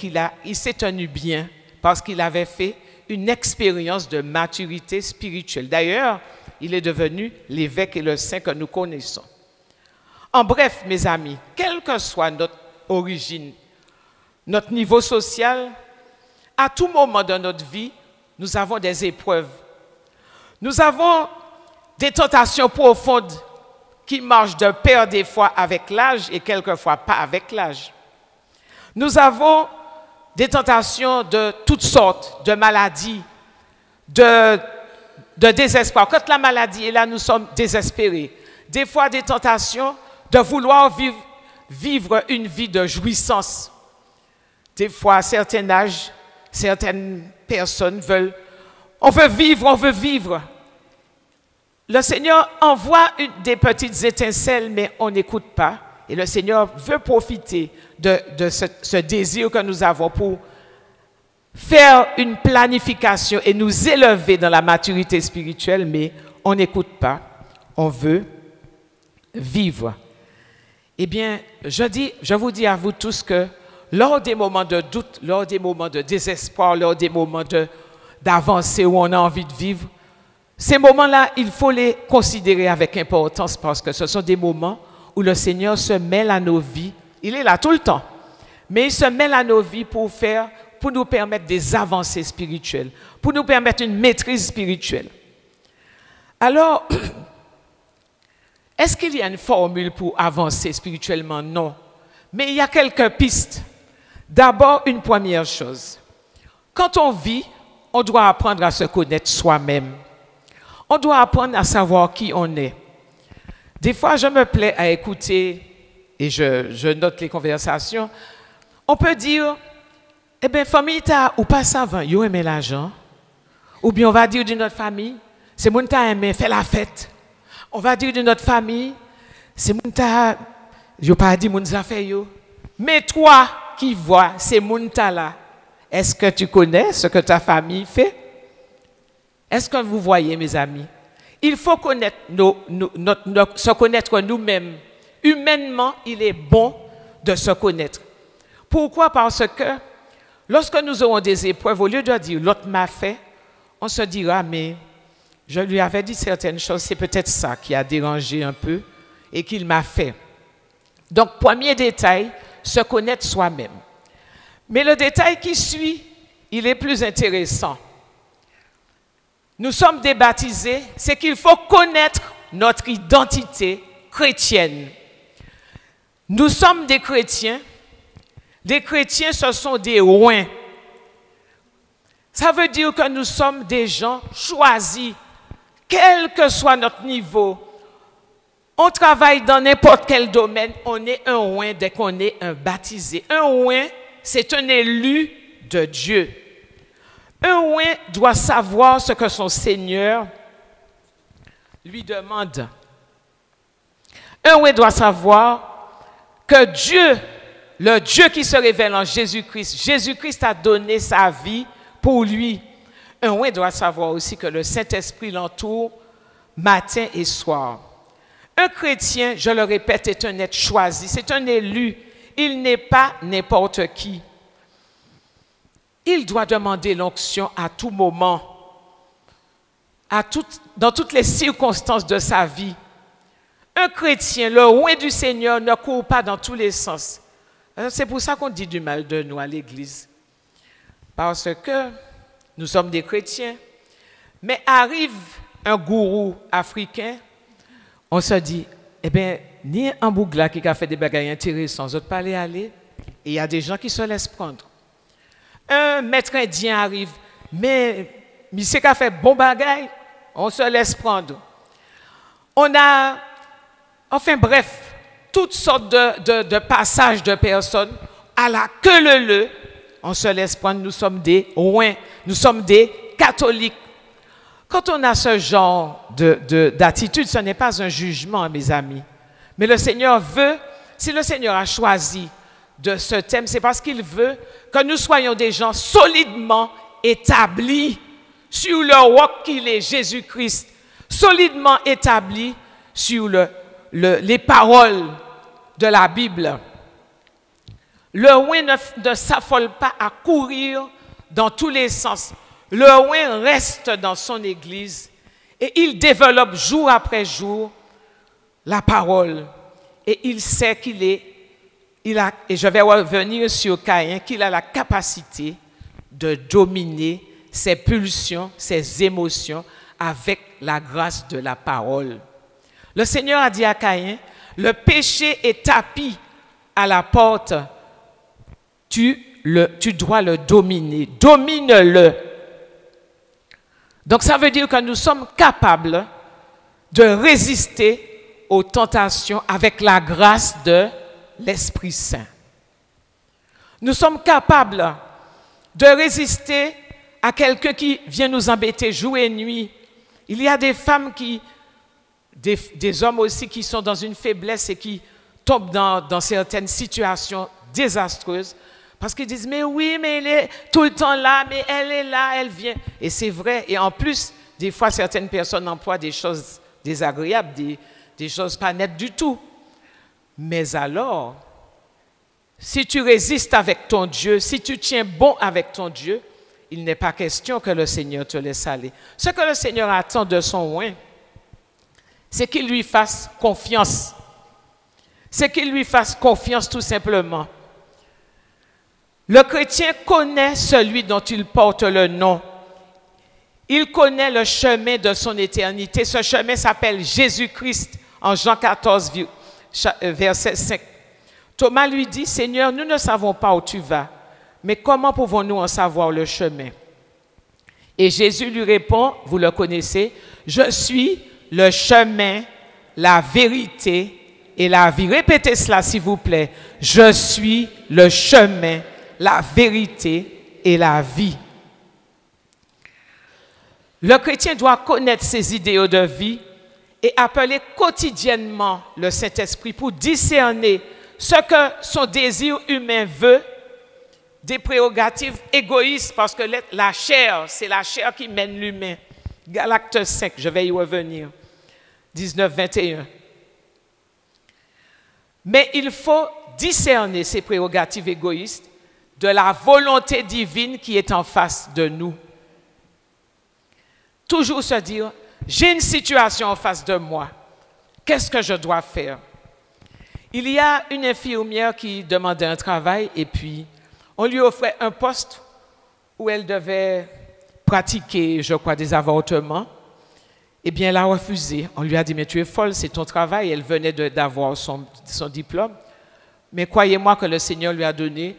il s'est tenu bien parce qu'il avait fait une expérience de maturité spirituelle. D'ailleurs, il est devenu l'évêque et le saint que nous connaissons. En bref, mes amis, quelle que soit notre origine, notre niveau social, à tout moment de notre vie, nous avons des épreuves. Nous avons des tentations profondes qui marchent de pair des fois avec l'âge et quelquefois pas avec l'âge. Nous avons des tentations de toutes sortes, de maladies, de désespoir. Quand la maladie est là, nous sommes désespérés. Des fois, des tentations de vouloir vivre une vie de jouissance. Des fois, à un certain âge, certaines personnes veulent, on veut vivre. Le Seigneur envoie des petites étincelles, mais on n'écoute pas. Et le Seigneur veut profiter de ce désir que nous avons pour faire une planification et nous élever dans la maturité spirituelle, mais on n'écoute pas. On veut vivre. Eh bien, je vous dis à vous tous que lors des moments de doute, lors des moments de désespoir, lors des moments d'avancée où on a envie de vivre, ces moments-là, il faut les considérer avec importance parce que ce sont des moments où le Seigneur se mêle à nos vies. Il est là tout le temps, mais il se mêle à nos vies pour nous permettre des avancées spirituelles, pour nous permettre une maîtrise spirituelle. Alors, est-ce qu'il y a une formule pour avancer spirituellement? Non. Mais il y a quelques pistes. D'abord, une première chose. Quand on vit, on doit apprendre à se connaître soi-même. On doit apprendre à savoir qui on est. Des fois, je me plais à écouter, et je note les conversations. On peut dire, eh bien, famille, ou pas savant, yo aimé l'argent. Ou bien on va dire d'une autre famille, c'est moun ta aimé faire la fête. On va dire d'une autre famille, c'est moun ta, yo pas dit moun za fait yo. Mais toi qui vois, c'est moun ta là. Est-ce que tu connais ce que ta famille fait? Est-ce que vous voyez, mes amis? Il faut connaître se connaître nous-mêmes. Humainement, il est bon de se connaître. Pourquoi? Parce que lorsque nous aurons des épreuves, au lieu de dire l'autre m'a fait, on se dira, mais je lui avais dit certaines choses, c'est peut-être ça qui a dérangé un peu et qu'il m'a fait. Donc, premier détail, se connaître soi-même. Mais le détail qui suit, il est plus intéressant. Nous sommes des baptisés, c'est qu'il faut connaître notre identité chrétienne. Nous sommes des chrétiens. Les chrétiens, ce sont des rois. Ça veut dire que nous sommes des gens choisis, quel que soit notre niveau. On travaille dans n'importe quel domaine, on est un roi dès qu'on est un baptisé. Un roi, c'est un élu de Dieu. Un roi doit savoir ce que son Seigneur lui demande. Un roi doit savoir que Dieu, le Dieu qui se révèle en Jésus-Christ, Jésus-Christ a donné sa vie pour lui. Un roi doit savoir aussi que le Saint-Esprit l'entoure matin et soir. Un chrétien, je le répète, est un être choisi, c'est un élu. Il n'est pas n'importe qui. Il doit demander l'onction à tout moment, dans toutes les circonstances de sa vie. Un chrétien, le roi du Seigneur, ne court pas dans tous les sens. C'est pour ça qu'on dit du mal de nous à l'Église. Parce que nous sommes des chrétiens. Mais arrive un gourou africain, on se dit, eh bien, ni un bougla qui a fait des bagages intéressants, vous n'êtes pas aller. Et il y a des gens qui se laissent prendre. Un maître indien arrive, mais monsieur qui a fait bon bagaille, on se laisse prendre. Enfin bref, toutes sortes de passages de personnes, à la queue leu, on se laisse prendre, nous sommes des rois, nous sommes des catholiques. Quand on a ce genre d'attitude, ce n'est pas un jugement, mes amis. Mais le Seigneur veut, si le Seigneur a choisi de ce thème, c'est parce qu'il veut que nous soyons des gens solidement établis sur le roc qu'il est, Jésus-Christ, solidement établis sur les paroles de la Bible. Le roi ne s'affole pas à courir dans tous les sens. Le roi reste dans son église et il développe jour après jour la parole. Et il sait et je vais revenir sur Caïn, qu'il a la capacité de dominer ses pulsions, ses émotions avec la grâce de la parole. Le Seigneur a dit à Caïn, le péché est tapis à la porte, tu dois le dominer, domine-le. Donc ça veut dire que nous sommes capables de résister aux tentations avec la grâce de l'Esprit Saint. Nous sommes capables de résister à quelqu'un qui vient nous embêter jour et nuit. Il y a des femmes des hommes aussi qui sont dans une faiblesse et qui tombent dans certaines situations désastreuses parce qu'ils disent, mais oui, mais elle est tout le temps là, mais elle est là, elle vient. Et c'est vrai. Et en plus, des fois, certaines personnes emploient des choses désagréables, des choses pas nettes du tout. Mais alors, si tu résistes avec ton Dieu, si tu tiens bon avec ton Dieu, il n'est pas question que le Seigneur te laisse aller. Ce que le Seigneur attend de son roi, c'est qu'il lui fasse confiance. C'est qu'il lui fasse confiance tout simplement. Le chrétien connaît celui dont il porte le nom. Il connaît le chemin de son éternité. Ce chemin s'appelle Jésus-Christ en Jean 14, verset 5. Thomas lui dit, Seigneur, nous ne savons pas où tu vas. Mais comment pouvons-nous en savoir le chemin? Et Jésus lui répond, vous le connaissez, je suis le chemin, la vérité et la vie. Répétez cela s'il vous plaît. Je suis le chemin, la vérité et la vie. Le chrétien doit connaître ses idéaux de vie et appeler quotidiennement le Saint-Esprit pour discerner ce que son désir humain veut, des prérogatives égoïstes, parce que la chair, c'est la chair qui mène l'humain. Galates 5, je vais y revenir, 19-21. Mais il faut discerner ces prérogatives égoïstes de la volonté divine qui est en face de nous. Toujours se dire, j'ai une situation en face de moi, qu'est-ce que je dois faire? Il y a une infirmière qui demandait un travail et puis on lui offrait un poste où elle devait pratiquer, je crois, des avortements. Eh bien, elle a refusé. On lui a dit, mais tu es folle, c'est ton travail. Elle venait d'avoir son diplôme. Mais croyez-moi que le Seigneur lui a donné,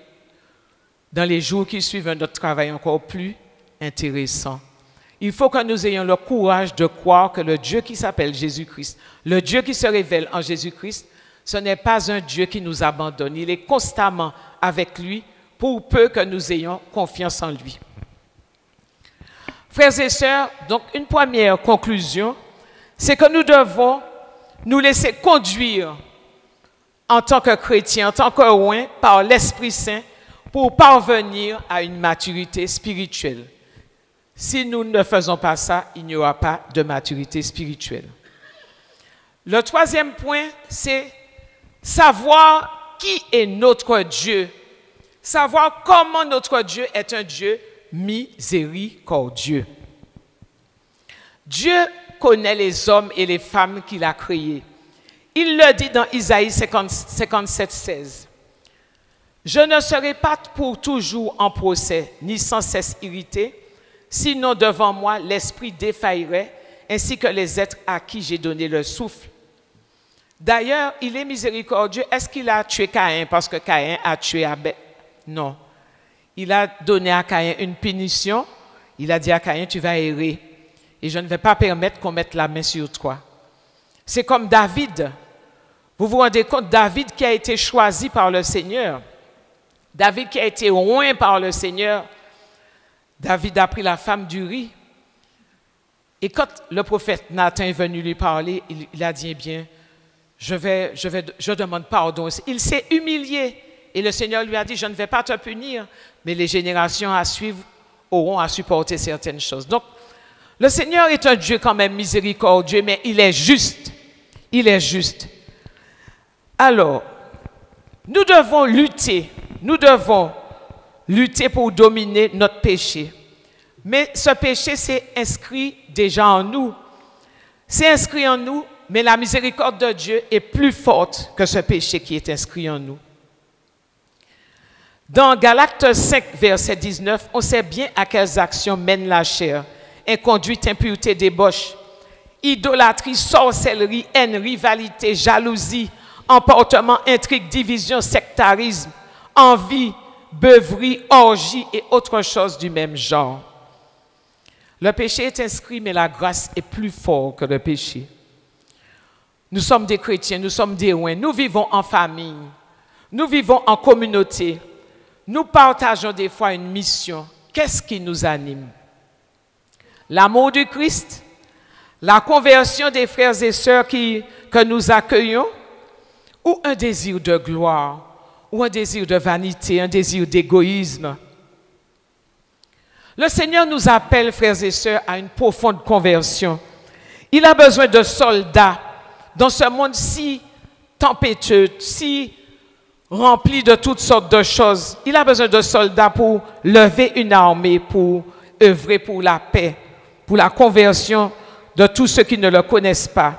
dans les jours qui suivent, un autre travail encore plus intéressant. Il faut que nous ayons le courage de croire que le Dieu qui s'appelle Jésus-Christ, le Dieu qui se révèle en Jésus-Christ, ce n'est pas un Dieu qui nous abandonne. Il est constamment avec lui pour peu que nous ayons confiance en lui. Frères et sœurs, donc une première conclusion, c'est que nous devons nous laisser conduire en tant que chrétiens, en tant que oints, par l'Esprit Saint pour parvenir à une maturité spirituelle. Si nous ne faisons pas ça, il n'y aura pas de maturité spirituelle. Le troisième point, c'est savoir qui est notre Dieu. Savoir comment notre Dieu est un Dieu miséricordieux. Dieu connaît les hommes et les femmes qu'il a créés. Il le dit dans Isaïe 57, 16. Je ne serai pas pour toujours en procès, ni sans cesse irrité, sinon devant moi l'esprit défaillerait, ainsi que les êtres à qui j'ai donné le souffle. D'ailleurs, il est miséricordieux. Est-ce qu'il a tué Caïn parce que Caïn a tué Abel? Non. Il a donné à Caïn une punition. Il a dit à Caïn, tu vas errer. Et je ne vais pas permettre qu'on mette la main sur toi. C'est comme David. Vous vous rendez compte, David qui a été choisi par le Seigneur. David qui a été oint par le Seigneur. David a pris la femme d'Uri. Et quand le prophète Nathan est venu lui parler, il a dit, eh bien, je demande pardon. Il s'est humilié. Et le Seigneur lui a dit, je ne vais pas te punir, mais les générations à suivre auront à supporter certaines choses. Donc, le Seigneur est un Dieu quand même miséricordieux, mais il est juste. Il est juste. Alors, nous devons lutter. Nous devons lutter pour dominer notre péché. Mais ce péché, c'est inscrit déjà en nous. C'est inscrit en nous, mais la miséricorde de Dieu est plus forte que ce péché qui est inscrit en nous. Dans Galates 5, verset 19, on sait bien à quelles actions mène la chair. Inconduite, impureté, débauche, idolâtrie, sorcellerie, haine, rivalité, jalousie, emportement, intrigue, division, sectarisme, envie, beuverie, orgie et autres choses du même genre. Le péché est inscrit, mais la grâce est plus forte que le péché. Nous sommes des chrétiens, nous sommes des oints, nous vivons en famille, nous vivons en communauté. Nous partageons des fois une mission. Qu'est-ce qui nous anime? L'amour du Christ, la conversion des frères et sœurs que nous accueillons, ou un désir de gloire, ou un désir de vanité, un désir d'égoïsme. Le Seigneur nous appelle, frères et sœurs, à une profonde conversion. Il a besoin de soldats dans ce monde si tempétueux, si rempli de toutes sortes de choses. Il a besoin de soldats pour lever une armée, pour œuvrer pour la paix, pour la conversion de tous ceux qui ne le connaissent pas,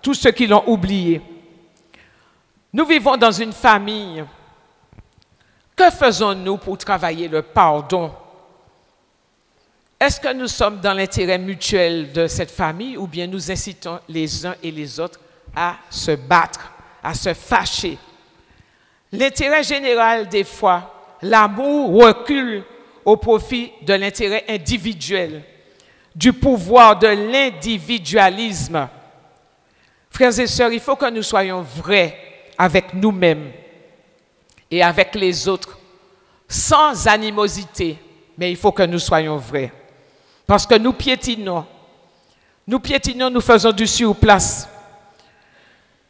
tous ceux qui l'ont oublié. Nous vivons dans une famille. Que faisons-nous pour travailler le pardon? Est-ce que nous sommes dans l'intérêt mutuel de cette famille ou bien nous incitons les uns et les autres à se battre, à se fâcher? L'intérêt général, des fois, l'amour recule au profit de l'intérêt individuel, du pouvoir de l'individualisme. Frères et sœurs, il faut que nous soyons vrais avec nous-mêmes et avec les autres, sans animosité, mais il faut que nous soyons vrais. Parce que nous piétinons, nous faisons du surplace.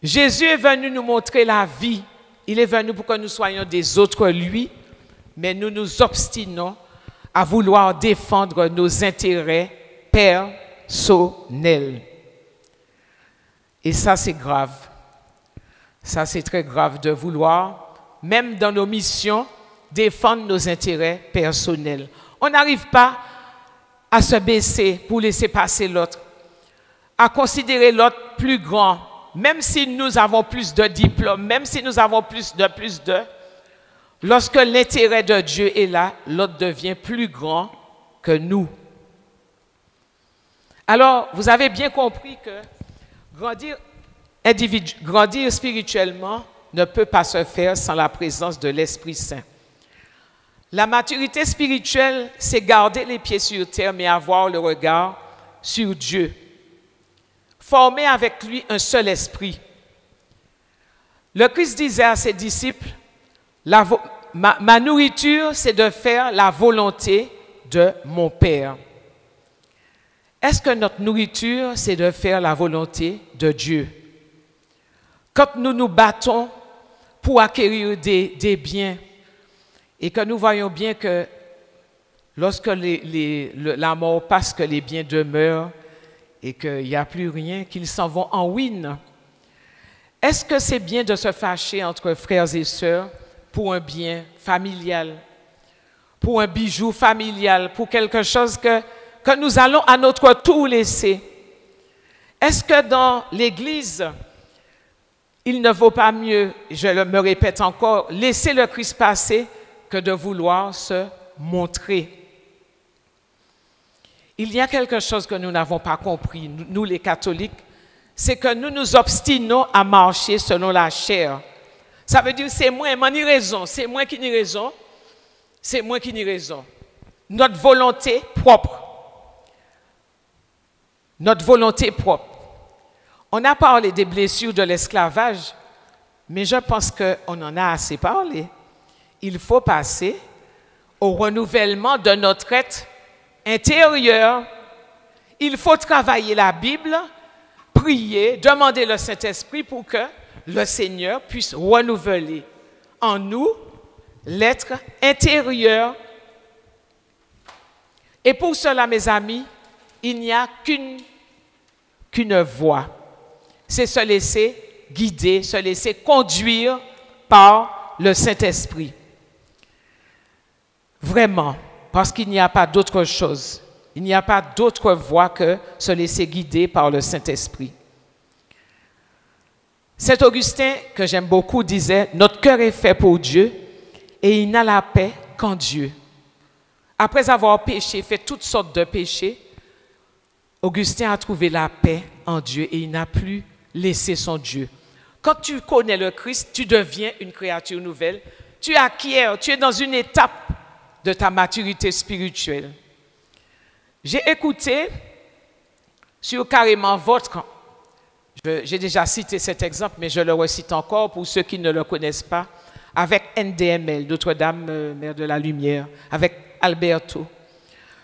Jésus est venu nous montrer la vie. Il est venu pour que nous soyons des autres lui, mais nous nous obstinons à vouloir défendre nos intérêts personnels. Et ça, c'est grave. Ça, c'est très grave de vouloir, même dans nos missions, défendre nos intérêts personnels. On n'arrive pas à se baisser pour laisser passer l'autre, à considérer l'autre plus grand, même si nous avons plus de diplômes, même si nous avons plus de. Lorsque l'intérêt de Dieu est là, l'autre devient plus grand que nous. Alors, vous avez bien compris que grandir spirituellement ne peut pas se faire sans la présence de l'Esprit Saint. La maturité spirituelle, c'est garder les pieds sur terre, mais avoir le regard sur Dieu. Former avec lui un seul esprit. Le Christ disait à ses disciples, ma nourriture, c'est de faire la volonté de mon Père. Est-ce que notre nourriture, c'est de faire la volonté de Dieu? Quand nous nous battons pour acquérir des biens et que nous voyons bien que lorsque la mort passe, que les biens demeurent et qu'il n'y a plus rien, qu'ils s'en vont en ruine, est-ce que c'est bien de se fâcher entre frères et sœurs pour un bien familial, pour un bijou familial, pour quelque chose que nous allons à notre tour laisser? Est-ce que dans l'Église, il ne vaut pas mieux, je me répète encore, laisser le Christ passer que de vouloir se montrer? Il y a quelque chose que nous n'avons pas compris, nous les catholiques, c'est que nous nous obstinons à marcher selon la chair. Ça veut dire c'est moi, m'en y raison, c'est moi qui n'y raison, c'est moi qui n'y raison. Notre volonté propre. Notre volonté propre. On a parlé des blessures de l'esclavage, mais je pense qu'on en a assez parlé. Il faut passer au renouvellement de notre être intérieur. Il faut travailler la Bible, prier, demander le Saint-Esprit pour que le Seigneur puisse renouveler en nous l'être intérieur. Et pour cela, mes amis, il n'y a qu'une voie. C'est se laisser guider, se laisser conduire par le Saint-Esprit. Vraiment, parce qu'il n'y a pas d'autre chose. Il n'y a pas d'autre voie que se laisser guider par le Saint-Esprit. Saint Augustin, que j'aime beaucoup, disait « Notre cœur est fait pour Dieu et il n'a la paix qu'en Dieu. » Après avoir péché, fait toutes sortes de péchés, Augustin a trouvé la paix en Dieu et il n'a plus laissé son Dieu. Quand tu connais le Christ, tu deviens une créature nouvelle. Tu acquiers, tu es dans une étape de ta maturité spirituelle. J'ai écouté sur Carrément Votre. J'ai déjà cité cet exemple, mais je le recite encore pour ceux qui ne le connaissent pas, avec NDML, Notre-Dame, Mère de la Lumière, avec Alberto.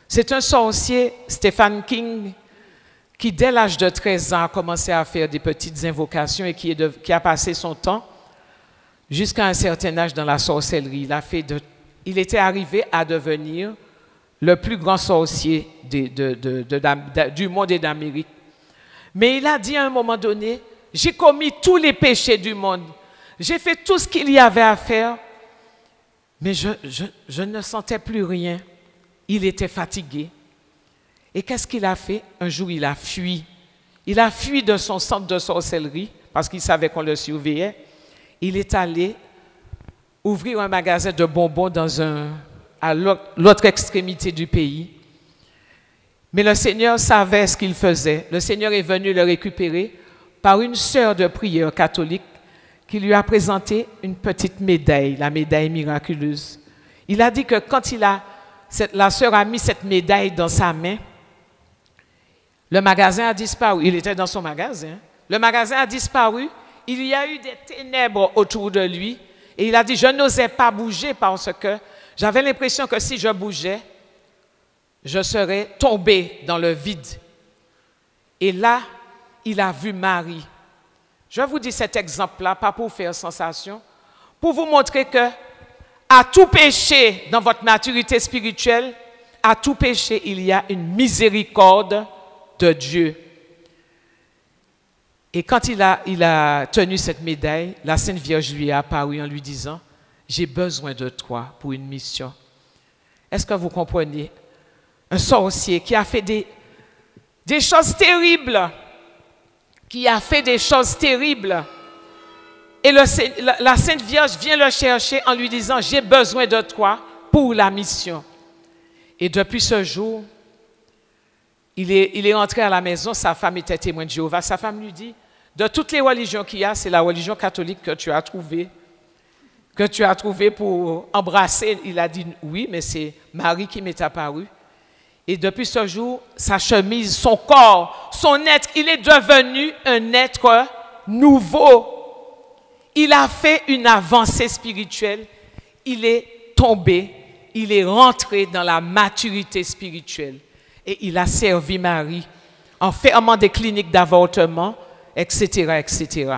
C'est un sorcier, Stephen King, qui dès l'âge de 13 ans a commencé à faire des petites invocations et qui a passé son temps jusqu'à un certain âge dans la sorcellerie. Il était arrivé à devenir le plus grand sorcier du monde et d'Amérique. Mais il a dit à un moment donné, j'ai commis tous les péchés du monde, j'ai fait tout ce qu'il y avait à faire, mais je ne sentais plus rien. Il était fatigué. Et qu'est-ce qu'il a fait? Un jour, il a fui. Il a fui de son centre de sorcellerie parce qu'il savait qu'on le surveillait. Il est allé ouvrir un magasin de bonbons à l'autre extrémité du pays. Mais le Seigneur savait ce qu'il faisait. Le Seigneur est venu le récupérer par une sœur de prière catholique qui lui a présenté une petite médaille, la médaille miraculeuse. Il a dit que quand la sœur a mis cette médaille dans sa main, le magasin a disparu. Il était dans son magasin. Le magasin a disparu. Il y a eu des ténèbres autour de lui. Et il a dit, je n'osais pas bouger parce que j'avais l'impression que si je bougeais, je serais tombé dans le vide. Et là, il a vu Marie. Je vous dis cet exemple-là, pas pour faire sensation, pour vous montrer que à tout péché dans votre maturité spirituelle, à tout péché, il y a une miséricorde de Dieu. Et quand il a tenu cette médaille, la Sainte Vierge lui est apparue en lui disant, « J'ai besoin de toi pour une mission. » Est-ce que vous comprenez? Un sorcier qui a fait des choses terribles, et la Sainte Vierge vient le chercher en lui disant, « J'ai besoin de toi pour la mission. » Et depuis ce jour, il est entré à la maison, sa femme était témoin de Jéhovah. Sa femme lui dit, de toutes les religions qu'il y a, c'est la religion catholique que tu as trouvée pour embrasser. Il a dit, oui, mais c'est Marie qui m'est apparue. Et depuis ce jour, sa chemise, son corps, son être, il est devenu un être nouveau. Il a fait une avancée spirituelle. Il est tombé, il est rentré dans la maturité spirituelle. Et il a servi Marie en fermant des cliniques d'avortement, etc., etc.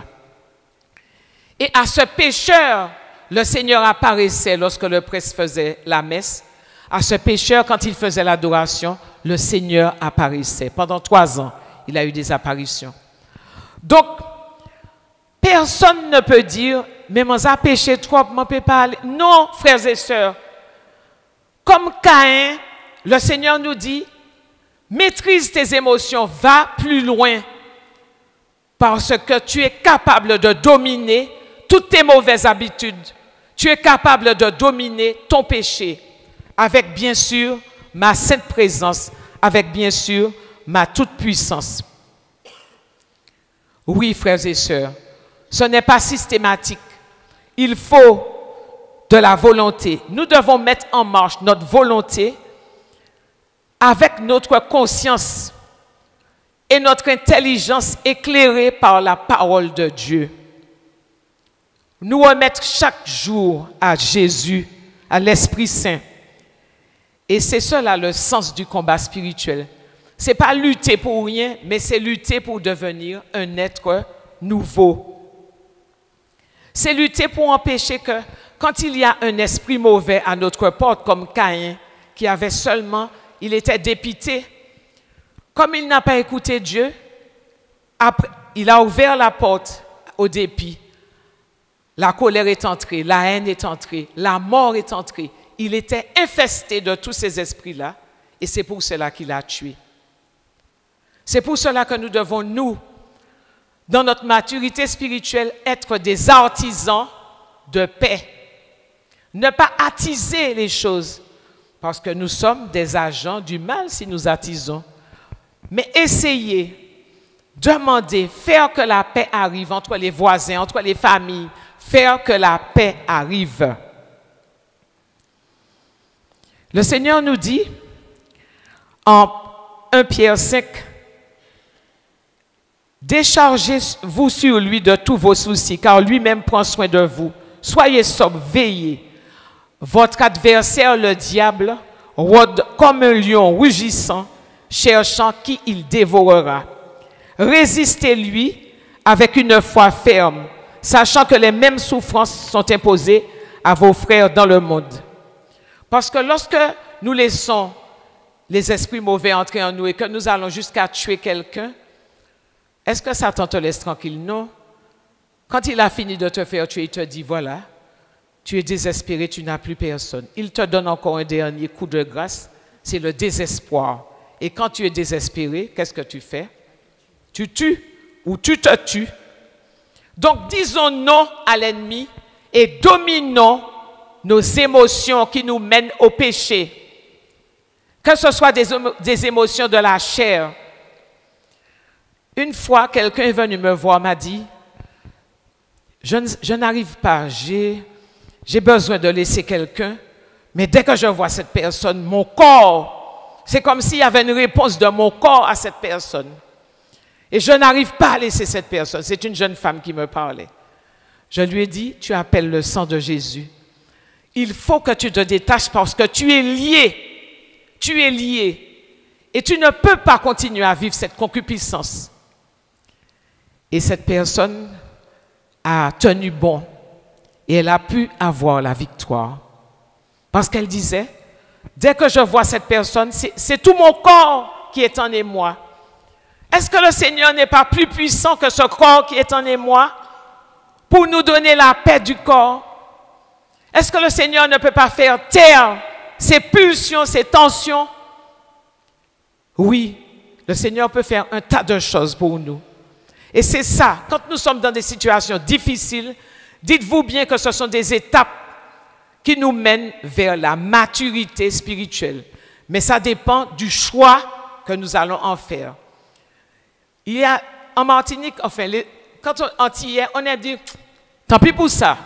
Et à ce pécheur, le Seigneur apparaissait lorsque le prêtre faisait la messe. À ce pécheur, quand il faisait l'adoration, le Seigneur apparaissait. Pendant 3 ans, il a eu des apparitions. Donc, personne ne peut dire, mais moi, j'ai péché trop, je ne peux pas aller. Non, frères et sœurs. Comme Caïn, le Seigneur nous dit, maîtrise tes émotions, va plus loin, parce que tu es capable de dominer toutes tes mauvaises habitudes. Tu es capable de dominer ton péché, avec bien sûr ma sainte présence, avec bien sûr ma toute puissance. Oui, frères et sœurs, ce n'est pas systématique. Il faut de la volonté. Nous devons mettre en marche notre volonté avec notre conscience et notre intelligence éclairée par la parole de Dieu. Nous remettre chaque jour à Jésus, à l'Esprit Saint. Et c'est cela le sens du combat spirituel. Ce n'est pas lutter pour rien, mais c'est lutter pour devenir un être nouveau. C'est lutter pour empêcher que, quand il y a un esprit mauvais à notre porte, comme Caïn, qui avait seulement, il était dépité. Comme il n'a pas écouté Dieu, après, il a ouvert la porte au dépit. La colère est entrée, la haine est entrée, la mort est entrée. Il était infesté de tous ces esprits-là et c'est pour cela qu'il a tué. C'est pour cela que nous devons, nous, dans notre maturité spirituelle, être des artisans de paix. Ne pas attiser les choses, parce que nous sommes des agents du mal si nous attisons. Mais essayer, demander, faire que la paix arrive entre les voisins, entre les familles, faire que la paix arrive. Le Seigneur nous dit, en 1 Pierre 5, déchargez-vous sur lui de tous vos soucis, car lui-même prend soin de vous. Soyez sobre, veillez. Votre adversaire, le diable, rôde comme un lion rugissant, cherchant qui il dévorera. Résistez-lui avec une foi ferme, sachant que les mêmes souffrances sont imposées à vos frères dans le monde. Parce que lorsque nous laissons les esprits mauvais entrer en nous et que nous allons jusqu'à tuer quelqu'un, est-ce que Satan te laisse tranquille? Non. Quand il a fini de te faire tuer, il te dit, voilà, tu es désespéré, tu n'as plus personne. Il te donne encore un dernier coup de grâce, c'est le désespoir. Et quand tu es désespéré, qu'est-ce que tu fais? Tu tues ou tu te tues. Donc disons non à l'ennemi et dominons nos émotions qui nous mènent au péché. Que ce soit des émotions de la chair. Une fois, quelqu'un est venu me voir, m'a dit, je n'arrive pas, j'ai besoin de laisser quelqu'un, Mais dès que je vois cette personne, mon corps, c'est comme s'il y avait une réponse de mon corps à cette personne. Et je n'arrive pas à laisser cette personne. C'est une jeune femme qui me parlait. Je lui ai dit, tu appelles le sang de Jésus. Il faut que tu te détaches parce que tu es lié. Tu es lié. Et tu ne peux pas continuer à vivre cette concupiscence. Et cette personne a tenu bon. Et elle a pu avoir la victoire. Parce qu'elle disait, dès que je vois cette personne, c'est tout mon corps qui est en émoi. Est-ce que le Seigneur n'est pas plus puissant que ce corps qui est en émoi pour nous donner la paix du corps? Est-ce que le Seigneur ne peut pas faire taire ces pulsions, ces tensions? Oui, le Seigneur peut faire un tas de choses pour nous. Et c'est ça, quand nous sommes dans des situations difficiles, dites-vous bien que ce sont des étapes qui nous mènent vers la maturité spirituelle. Mais ça dépend du choix que nous allons en faire. Il y a en Martinique, enfin, quand on antillais, on a dit, tant pis pour ça.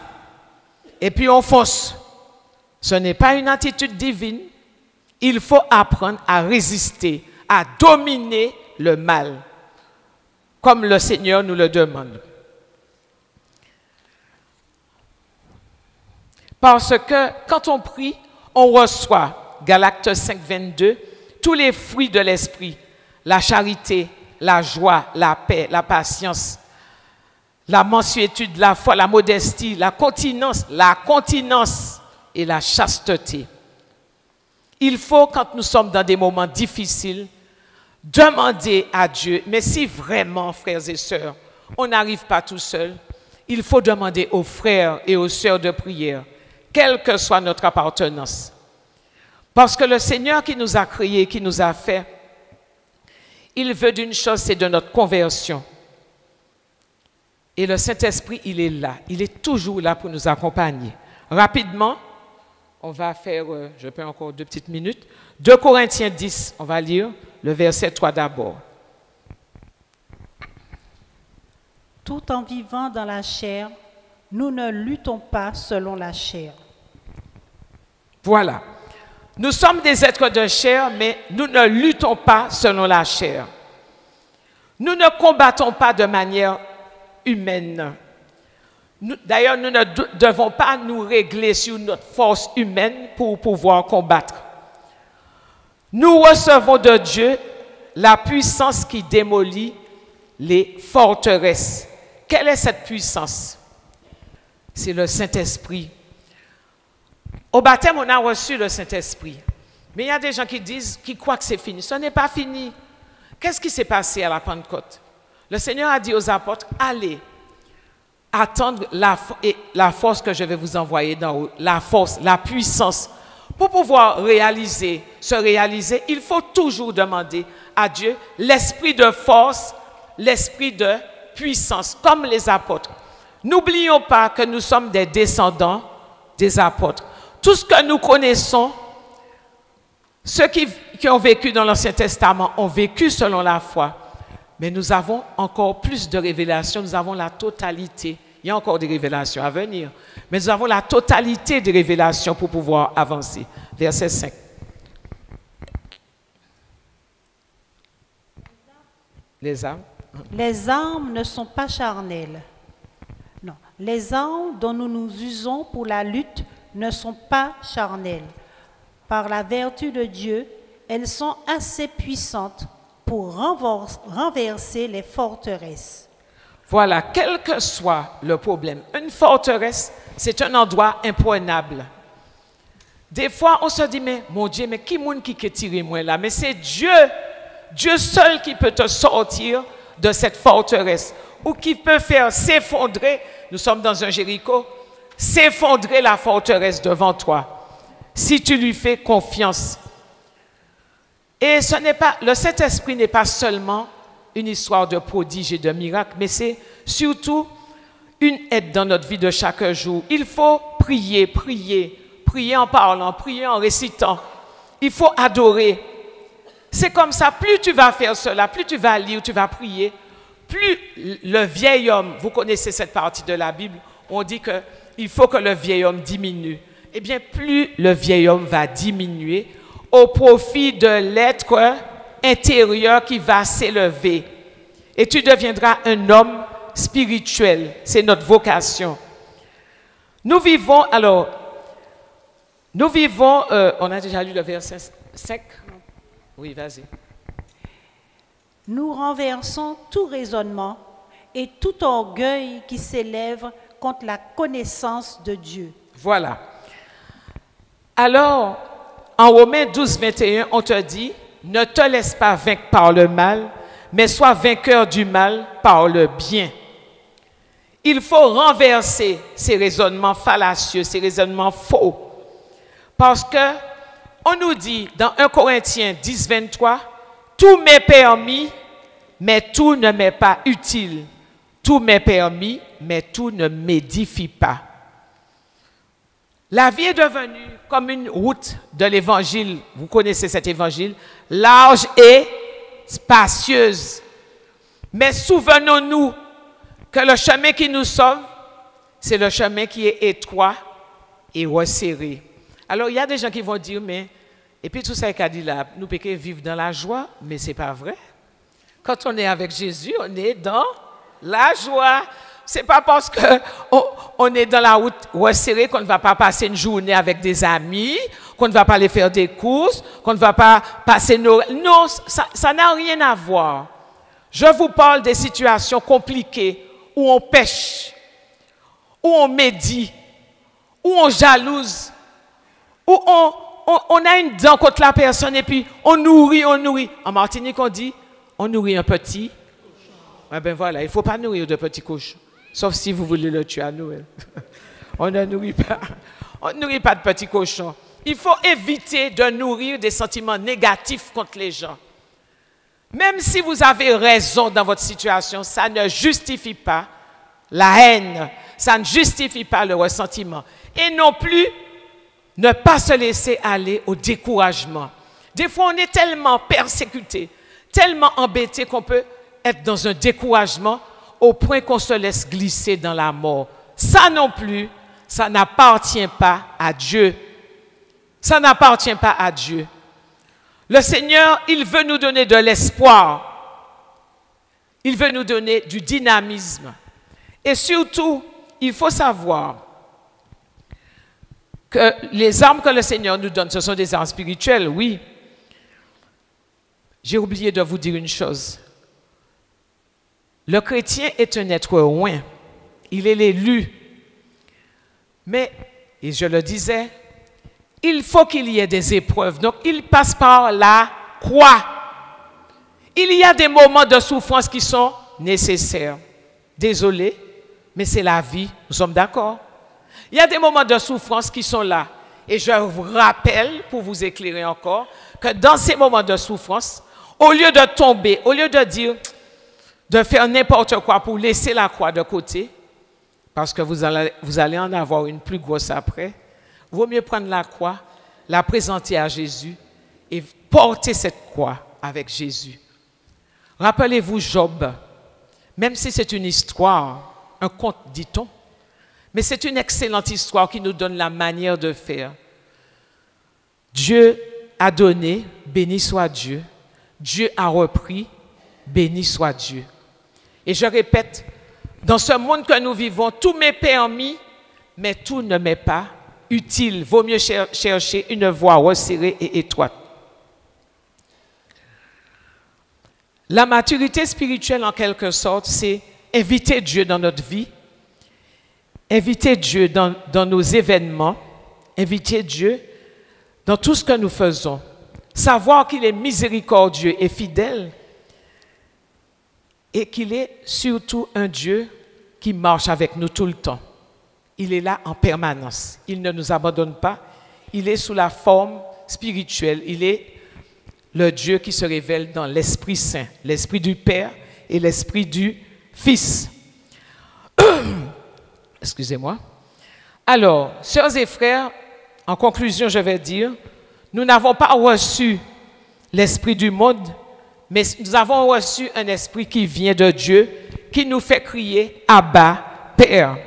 Et puis on fonce. Ce n'est pas une attitude divine. Il faut apprendre à résister, à dominer le mal, comme le Seigneur nous le demande. Parce que quand on prie, on reçoit, Galates 5, 22, tous les fruits de l'esprit, la charité, la joie, la paix, la patience, la mansuétude, la foi, la modestie, la continence et la chasteté. Il faut, quand nous sommes dans des moments difficiles, demander à Dieu, mais si vraiment, frères et sœurs, on n'arrive pas tout seul, il faut demander aux frères et aux sœurs de prière, quelle que soit notre appartenance. Parce que le Seigneur qui nous a créés, qui nous a fait, il veut d'une chose, c'est de notre conversion. Et le Saint-Esprit, il est là. Il est toujours là pour nous accompagner. Rapidement, on va faire, je peux encore 2 petites minutes. 2 Corinthiens 10, on va lire le verset 3 d'abord. Tout en vivant dans la chair, nous ne luttons pas selon la chair. Voilà. Nous sommes des êtres de chair, mais nous ne luttons pas selon la chair. Nous ne combattons pas de manière humaine. D'ailleurs, nous ne devons pas nous régler sur notre force humaine pour pouvoir combattre. Nous recevons de Dieu la puissance qui démolit les forteresses. Quelle est cette puissance? C'est le Saint-Esprit. Au baptême, on a reçu le Saint-Esprit. Mais il y a des gens qui croient que c'est fini. Ce n'est pas fini. Qu'est-ce qui s'est passé à la Pentecôte? Le Seigneur a dit aux apôtres, allez, attendre la force que je vais vous envoyer d'en haut. La force, la puissance. Pour pouvoir se réaliser, il faut toujours demander à Dieu l'esprit de force, l'esprit de puissance, comme les apôtres. N'oublions pas que nous sommes des descendants des apôtres. Tout ce que nous connaissons, ceux qui ont vécu dans l'Ancien Testament ont vécu selon la foi. Mais nous avons encore plus de révélations, nous avons la totalité. Il y a encore des révélations à venir, mais nous avons la totalité des révélations pour pouvoir avancer. Verset 5. Les armes. Les armes ne sont pas charnelles. Non, les armes dont nous nous usons pour la lutte ne sont pas charnelles. Par la vertu de Dieu, elles sont assez puissantes pour renverser les forteresses. Voilà, quel que soit le problème, une forteresse, c'est un endroit imprenable. Des fois, on se dit, mais mon Dieu, mais qui est-ce qui tire moi là? Mais c'est Dieu, Dieu seul qui peut te sortir de cette forteresse, ou qui peut faire s'effondrer, nous sommes dans un Jéricho, s'effondrer la forteresse devant toi, si tu lui fais confiance. Et le Saint-Esprit n'est pas seulement une histoire de prodiges et de miracles, mais c'est surtout une aide dans notre vie de chaque jour. Il faut prier, prier, prier en parlant, prier en récitant. Il faut adorer. C'est comme ça, plus tu vas faire cela, plus tu vas lire, tu vas prier, plus le vieil homme, vous connaissez cette partie de la Bible, on dit qu'il faut que le vieil homme diminue eh bien, plus le vieil homme va diminuer au profit de l'être intérieur qui va s'élever. Et tu deviendras un homme spirituel. C'est notre vocation. Nous vivons, on a déjà lu le verset 5. Oui, vas-y. Nous renversons tout raisonnement et tout orgueil qui s'élève contre la connaissance de Dieu. Voilà. Alors, en Romains 12, 21, on te dit, ne te laisse pas vaincre par le mal, mais sois vainqueur du mal par le bien. Il faut renverser ces raisonnements fallacieux, ces raisonnements faux. Parce que, on nous dit dans 1 Corinthiens 10, 23, tout m'est permis, mais tout ne m'est pas utile. Tout m'est permis, mais tout ne m'édifie pas. La vie est devenue comme une route de l'évangile. Vous connaissez cet évangile, large et spacieuse. Mais souvenons-nous que le chemin qui nous sauve, c'est le chemin qui est étroit et resserré. Alors, il y a des gens qui vont dire, mais, et puis tout ça qu'a dit là, nous pouvons vivre dans la joie, mais ce n'est pas vrai. Quand on est avec Jésus, on est dans la joie. Ce n'est pas parce qu'on est dans la route resserrée qu'on ne va pas passer une journée avec des amis, qu'on ne va pas aller faire des courses, qu'on ne va pas passer nos... Non, ça n'a rien à voir. Je vous parle des situations compliquées où on pêche, où on médit, où on jalouse, où on a une dent contre la personne et puis on nourrit. En Martinique, on dit, on nourrit un petit. Eh bien voilà, il ne faut pas nourrir de petits cochons, sauf si vous voulez le tuer à Noël. On ne nourrit pas. On ne nourrit pas de petits cochons. Il faut éviter de nourrir des sentiments négatifs contre les gens. Même si vous avez raison dans votre situation, ça ne justifie pas la haine, ça ne justifie pas le ressentiment. Et non plus, ne pas se laisser aller au découragement. Des fois, on est tellement persécuté, tellement embêté qu'on peut être dans un découragement au point qu'on se laisse glisser dans la mort. Ça non plus, ça n'appartient pas à Dieu. Ça n'appartient pas à Dieu. Le Seigneur, il veut nous donner de l'espoir. Il veut nous donner du dynamisme. Et surtout, il faut savoir que les armes que le Seigneur nous donne, ce sont des armes spirituelles, oui. J'ai oublié de vous dire une chose. Le chrétien est un être oint. Il est l'élu. Mais, et je le disais, il faut qu'il y ait des épreuves. Donc, il passe par la croix. Il y a des moments de souffrance qui sont nécessaires. Désolé, mais c'est la vie. Nous sommes d'accord? Il y a des moments de souffrance qui sont là. Et je vous rappelle, pour vous éclairer encore, que dans ces moments de souffrance, au lieu de tomber, au lieu de dire, de faire n'importe quoi pour laisser la croix de côté, parce que vous allez en avoir une plus grosse après, vaut mieux prendre la croix, la présenter à Jésus et porter cette croix avec Jésus. Rappelez-vous Job, même si c'est une histoire, un conte, dit-on, mais c'est une excellente histoire qui nous donne la manière de faire. Dieu a donné, béni soit Dieu. Dieu a repris, béni soit Dieu. Et je répète, dans ce monde que nous vivons, tout m'est permis, mais tout ne m'est pas utile. Vaut mieux chercher une voie resserrée et étroite. La maturité spirituelle, en quelque sorte, c'est inviter Dieu dans notre vie, inviter Dieu dans nos événements, inviter Dieu dans tout ce que nous faisons. Savoir qu'il est miséricordieux et fidèle et qu'il est surtout un Dieu qui marche avec nous tout le temps. Il est là en permanence. Il ne nous abandonne pas. Il est sous la forme spirituelle. Il est le Dieu qui se révèle dans l'Esprit Saint, l'Esprit du Père et l'Esprit du Fils. Excusez-moi. Alors, sœurs et frères, en conclusion, je vais dire, nous n'avons pas reçu l'esprit du monde, mais nous avons reçu un esprit qui vient de Dieu, qui nous fait crier « Abba, Père ».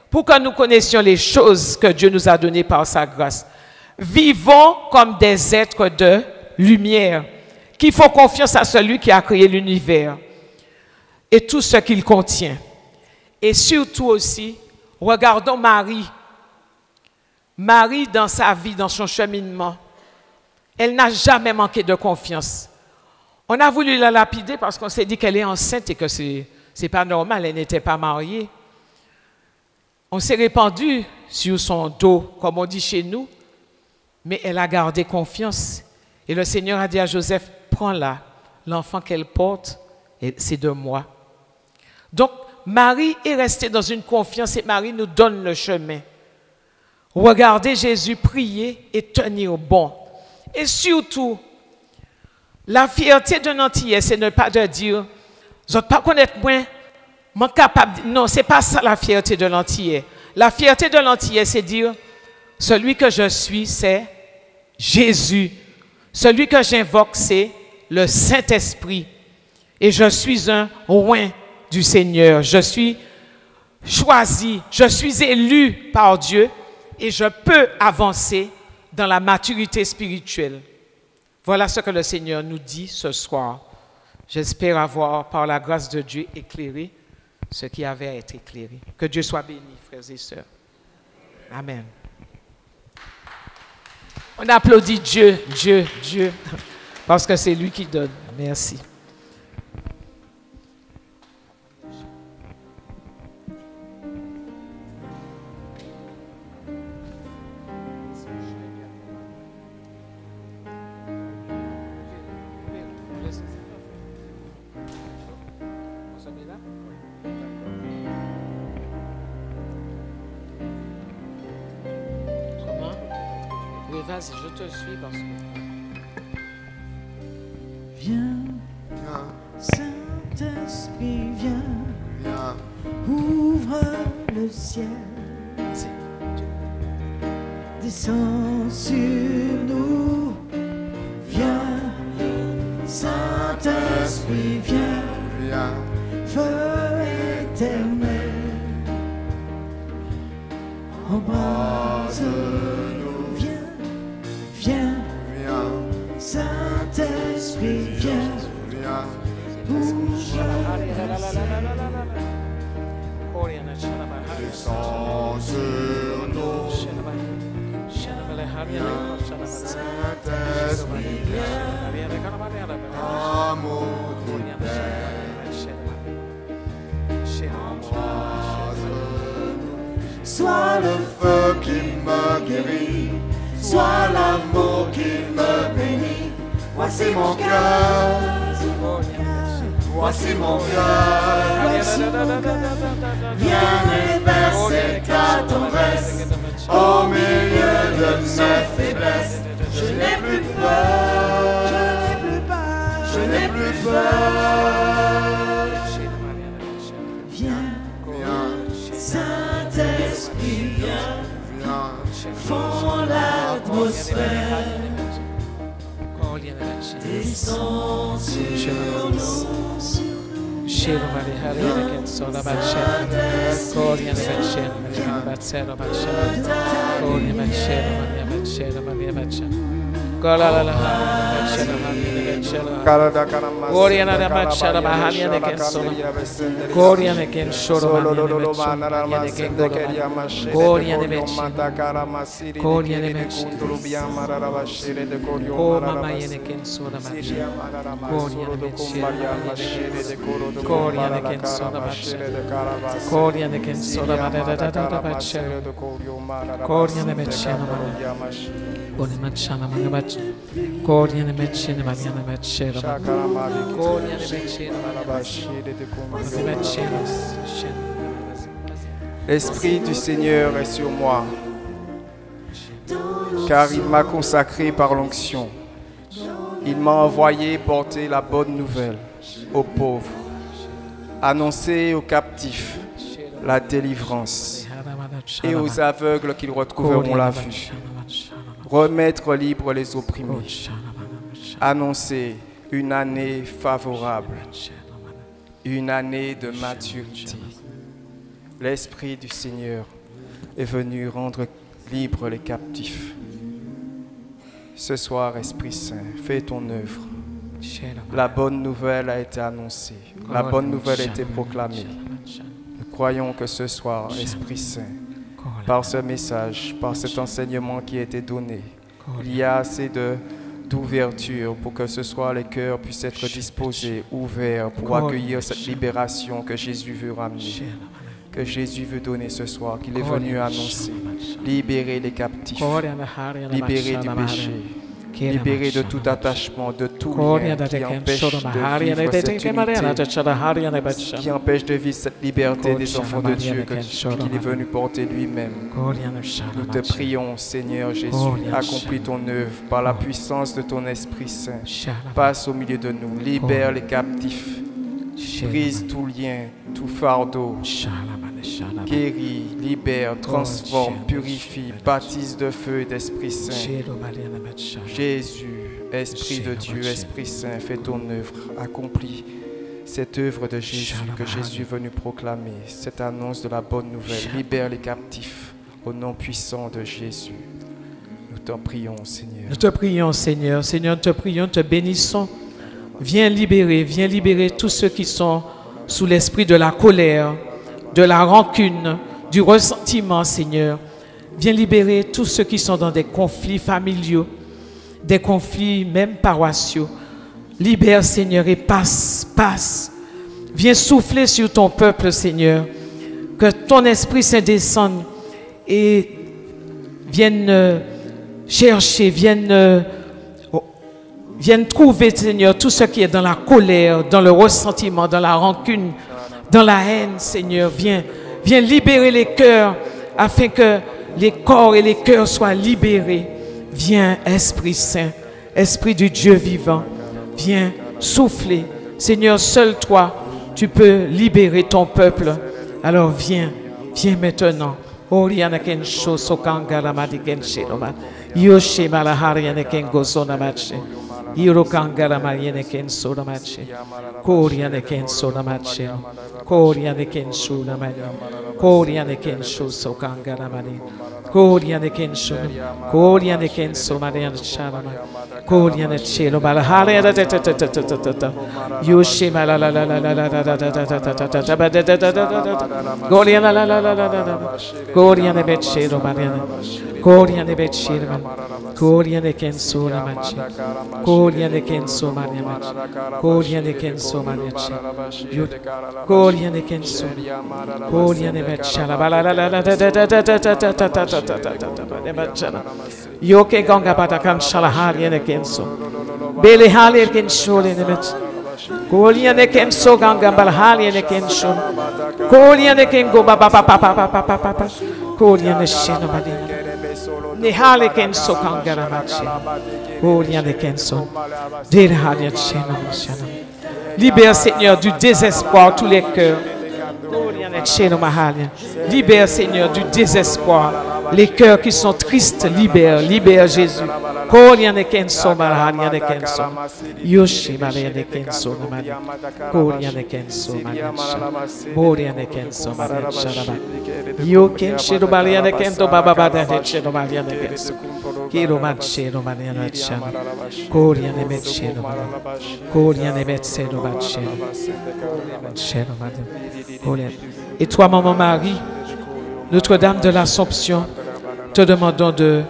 pour que nous connaissions les choses que Dieu nous a données par sa grâce. Vivons comme des êtres de lumière, qui font confiance à celui qui a créé l'univers et tout ce qu'il contient. Et surtout aussi, regardons Marie. Marie, dans sa vie, dans son cheminement, elle n'a jamais manqué de confiance. On a voulu la lapider parce qu'on s'est dit qu'elle est enceinte et que ce n'est pas normal, elle n'était pas mariée. On s'est répandu sur son dos, comme on dit chez nous, mais elle a gardé confiance. Et le Seigneur a dit à Joseph, prends-la, l'enfant qu'elle porte, c'est de moi. Donc, Marie est restée dans une confiance et Marie nous donne le chemin. Regardez Jésus prier et tenir bon. Et surtout, la fierté d'un Antillais, c'est ne pas de dire, je ne pas connaître moi capable. Non, ce n'est pas ça la fierté de l'Antillais. La fierté de l'Antillais, c'est dire, celui que je suis, c'est Jésus. Celui que j'invoque, c'est le Saint-Esprit. Et je suis un oint du Seigneur. Je suis choisi, je suis élu par Dieu et je peux avancer dans la maturité spirituelle. Voilà ce que le Seigneur nous dit ce soir. J'espère avoir, par la grâce de Dieu, éclairé ce qui avait à être éclairé. Que Dieu soit béni, frères et sœurs. Amen. On applaudit Dieu, Dieu, Dieu, parce que c'est lui qui donne. Merci. Oui, vas-y, je te suis parce que... Viens, Saint-Esprit, viens, ouvre le ciel, descends sur nous, viens, Saint-Esprit, viens, feu éternel, embrase-nous, viens, Saint-Esprit, viens, descends sur nous, Saint-Esprit, amour du Père, sois le feu qui me guérit, sois l'amour qui me bénit. Voici mon cœur, voici mon cœur, viens déverser ta tendresse au milieu de mes faiblesses. Je n'ai plus peur, je n'ai plus peur. viens, Saint-Esprit, viens, fends l'atmosphère, descends sur nous, L'Esprit du Seigneur est sur moi, car il m'a consacré par l'onction. Il m'a envoyé porter la bonne nouvelle aux pauvres, annoncer aux captifs la délivrance et aux aveugles qu'ils retrouveront la vue, remettre libres les opprimés, annoncer une année favorable, une année de maturité. L'Esprit du Seigneur est venu rendre libres les captifs. Ce soir, Esprit Saint, fais ton œuvre. La bonne nouvelle a été annoncée. La bonne nouvelle a été proclamée. Nous croyons que ce soir, Esprit Saint, par ce message, par cet enseignement qui a été donné, il y a assez d'ouverture pour que ce soir les cœurs puissent être disposés, ouverts pour accueillir cette libération que Jésus veut ramener, que Jésus veut donner ce soir, qu'il est venu annoncer. Libérer les captifs, libérer du péché, libérer de tout attachement, de tout lien qui empêche de vivre cette unité, qui empêche de vivre cette liberté des enfants de Dieu qu'il est venu porter lui-même. Nous te prions, Seigneur Jésus, accomplis ton œuvre par la puissance de ton Esprit Saint. Passe au milieu de nous, libère les captifs, brise tout lien, tout fardeau, guéris, libère, transforme, purifie, baptise de feu et d'Esprit Saint. Jésus, Esprit de Dieu, Esprit Saint, fais ton œuvre, accomplis cette œuvre de Jésus que Jésus est venu proclamer, cette annonce de la bonne nouvelle. Libère les captifs au nom puissant de Jésus. Nous t'en prions, Seigneur. Nous te prions, Seigneur. Seigneur, nous te prions, nous te bénissons. Viens libérer tous ceux qui sont sous l'esprit de la colère, de la rancune, du ressentiment, Seigneur. Viens libérer tous ceux qui sont dans des conflits familiaux, des conflits même paroissiaux. Libère, Seigneur, et passe. Viens souffler sur ton peuple, Seigneur. Que ton Esprit Saint descende et vienne chercher, vienne trouver, Seigneur, tout ce qui est dans la colère, dans le ressentiment, dans la rancune, dans la haine, Seigneur. Viens libérer les cœurs afin que les corps et les cœurs soient libérés. Viens, Esprit Saint, Esprit du Dieu vivant. Viens souffler. Seigneur, seul toi, tu peux libérer ton peuple. Alors viens maintenant. Irokangara Mariene Kenso da Mace, Coriane Kenso da Mace, Coriane Kenso da Maria, Coriane Kenso Sokangara Mari, Coriane Kenso Mariana Charama, Coriane Cielo Balahare, Yoshima la la la la la la la Goriana la la la la la Goriane Becero Mariana, Coriane Becero, Coriane Kenso da Mace. Coriane Kenso Maria Maci, Coriane Kenso Maria Ci, Coriane Kenso, Coriane Becciala, Yoke Gonga Batakan Shalahariane Kenso, Bele Halir Kenshole Nemet, Coriane Kenso Ganga Balhaliane Kenso, Coriane Kengo Baba Papa, Coriane Shino Badina. Nehale Kenso Kangara Maci. Libère, Seigneur, du désespoir tous les cœurs. Libère, Seigneur, du désespoir. Les cœurs qui sont tristes, libère Jésus. Coriane Kenso Marhariane Kenso. Yoshi Mariane Kenso Maria. Coriane Kenso Maria. Boriane Kenso Maria Sharaba. Yo Kenshiro Mariane Kento Baba Bada Cheno Mariane Kenso. Kiro Manchero Mariane Chama. Coriane Mechero Maria. Coriane Mechero Manchero. Manchero Maria. Et toi, Maman Marie, Notre-Dame de l'Assomption, te demandons de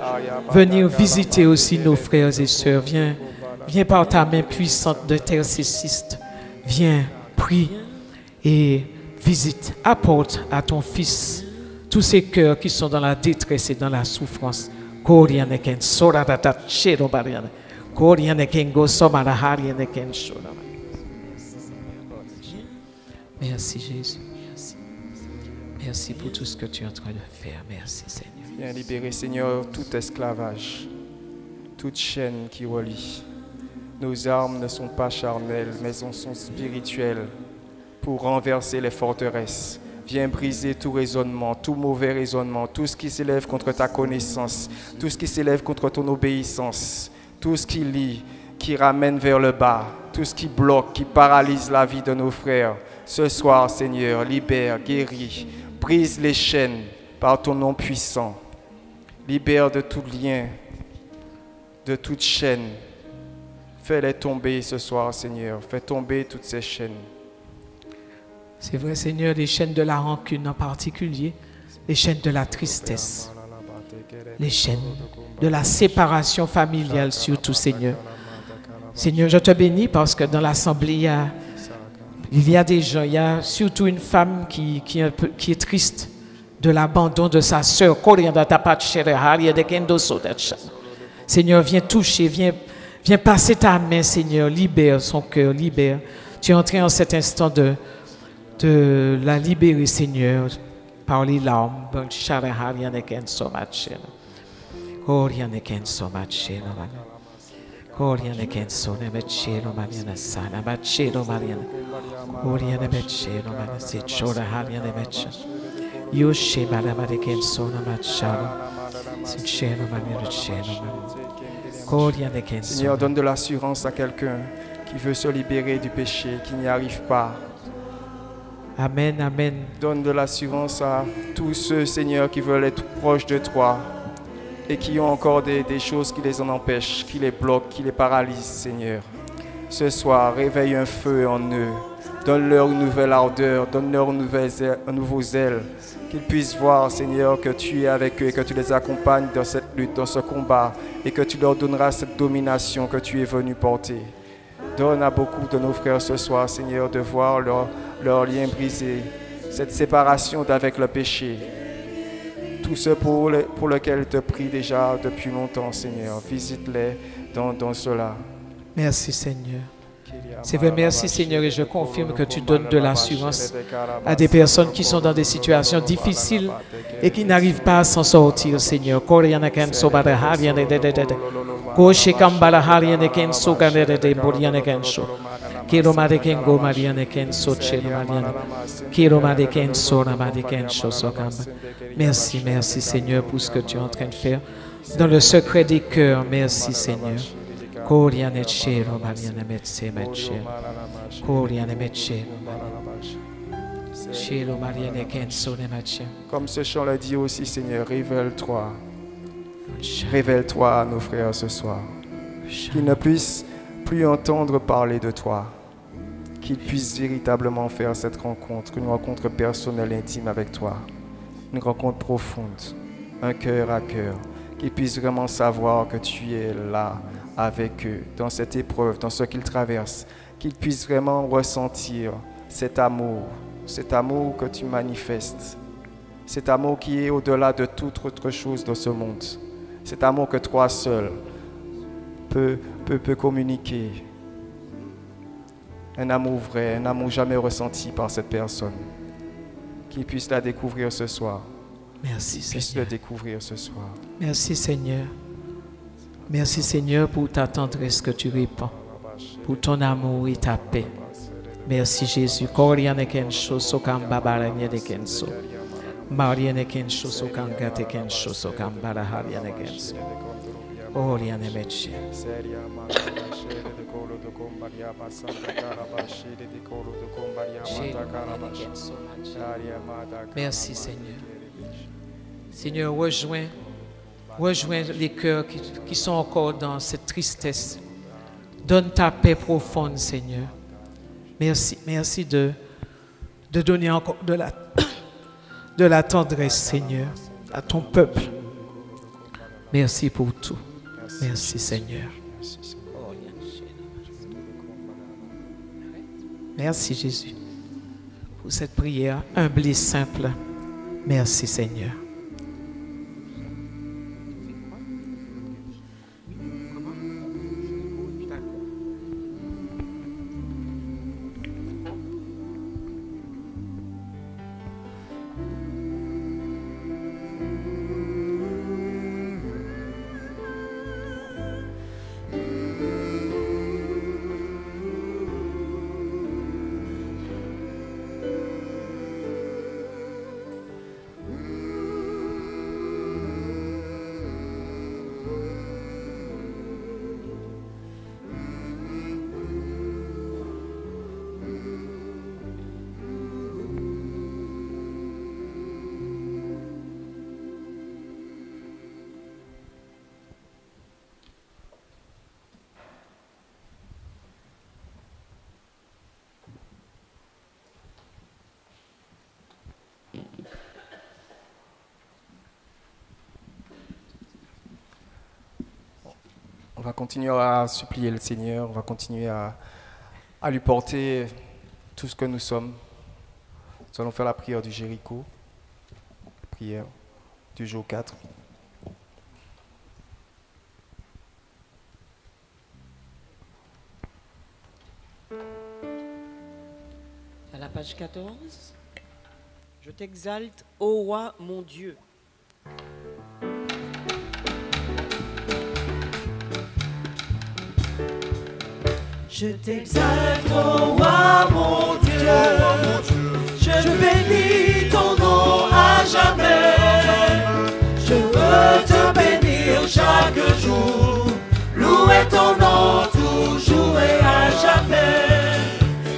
venir visiter aussi nos frères et sœurs. Viens par ta main puissante d'intercessiste. Viens, prie et visite. Apporte à ton Fils tous ces cœurs qui sont dans la détresse et dans la souffrance. Merci Jésus. Merci pour tout ce que tu es en train de faire. Merci Seigneur. Viens libérer, Seigneur, tout esclavage, toute chaîne qui relie. Nos armes ne sont pas charnelles, mais elles sont spirituelles pour renverser les forteresses. Viens briser tout raisonnement, tout mauvais raisonnement, tout ce qui s'élève contre ta connaissance, tout ce qui s'élève contre ton obéissance, tout ce qui lie, qui ramène vers le bas, tout ce qui bloque, qui paralyse la vie de nos frères. Ce soir, Seigneur, libère, guéris, brise les chaînes, par ton nom puissant. Libère de tout lien, de toute chaîne. Fais-les tomber ce soir, Seigneur. Fais tomber toutes ces chaînes. C'est vrai, Seigneur, les chaînes de la rancune en particulier, les chaînes de la tristesse, les chaînes de la séparation familiale surtout, Seigneur. Seigneur, je te bénis parce que dans l'assemblée, il y a des gens, il y a surtout une femme qui est triste de l'abandon de sa sœur. Seigneur, viens toucher, viens passer ta main, Seigneur, libère son cœur, libère. Tu es entré en cet instant de la libérer, Seigneur, par les larmes. Seigneur, donne de l'assurance à quelqu'un qui veut se libérer du péché, qui n'y arrive pas. Amen, amen. Donne de l'assurance à tous ceux, Seigneur, qui veulent être proches de toi et qui ont encore des choses qui les en empêchent, qui les bloquent, qui les paralysent, Seigneur. Ce soir, réveille un feu en eux. Donne-leur une nouvelle ardeur, donne-leur un nouveau zèle, qu'ils puissent voir, Seigneur, que tu es avec eux et que tu les accompagnes dans cette lutte, dans ce combat, et que tu leur donneras cette domination que tu es venu porter. Donne à beaucoup de nos frères ce soir, Seigneur, de voir leur lien brisé, cette séparation d'avec le péché. Tout ce pour lequel te prie déjà depuis longtemps, Seigneur. Visite-les dans cela. Merci, Seigneur. C'est vrai, merci, Seigneur, et je confirme que tu donnes de l'assurance à des personnes qui sont dans des situations difficiles et qui n'arrivent pas à s'en sortir, Seigneur. Merci, merci, Seigneur, pour ce que tu es en train de faire dans le secret des cœurs. Merci, Seigneur. Comme ce chant le dit aussi, Seigneur, révèle-toi. Révèle-toi à nos frères ce soir. Qu'ils ne puissent plus entendre parler de toi. Qu'ils puissent véritablement faire cette rencontre, une rencontre personnelle, intime avec toi. Une rencontre profonde, un cœur à cœur. Qu'ils puissent vraiment savoir que tu es là avec eux, dans cette épreuve, dans ce qu'ils traversent. Qu'ils puissent vraiment ressentir cet amour que tu manifestes. Cet amour qui est au-delà de toute autre chose dans ce monde. Cet amour que toi seul peut communiquer. Un amour vrai, un amour jamais ressenti par cette personne. Qu'ils puissent la découvrir ce soir. Merci, Seigneur. Puissent le découvrir ce soir. Merci, Seigneur. Merci, Seigneur, pour ta tendresse que tu répands, pour ton amour et ta paix. Merci, Jésus. Merci, Seigneur. Seigneur, rejoins les cœurs qui sont encore dans cette tristesse. Donne ta paix profonde, Seigneur. Merci de donner encore de la tendresse, Seigneur, à ton peuple. Merci pour tout. Merci, Seigneur. Merci, Jésus, pour cette prière humble et simple. Merci, Seigneur. va continuer à supplier le Seigneur, on va continuer à lui porter tout ce que nous sommes. Nous allons faire la prière du Jéricho, la prière du jour 4. À la page 14, je t'exalte, ô roi mon Dieu. Je t'exalte, ô roi mon Dieu. Je bénis ton nom à jamais. Je veux te bénir chaque jour. Louer ton nom toujours et à jamais.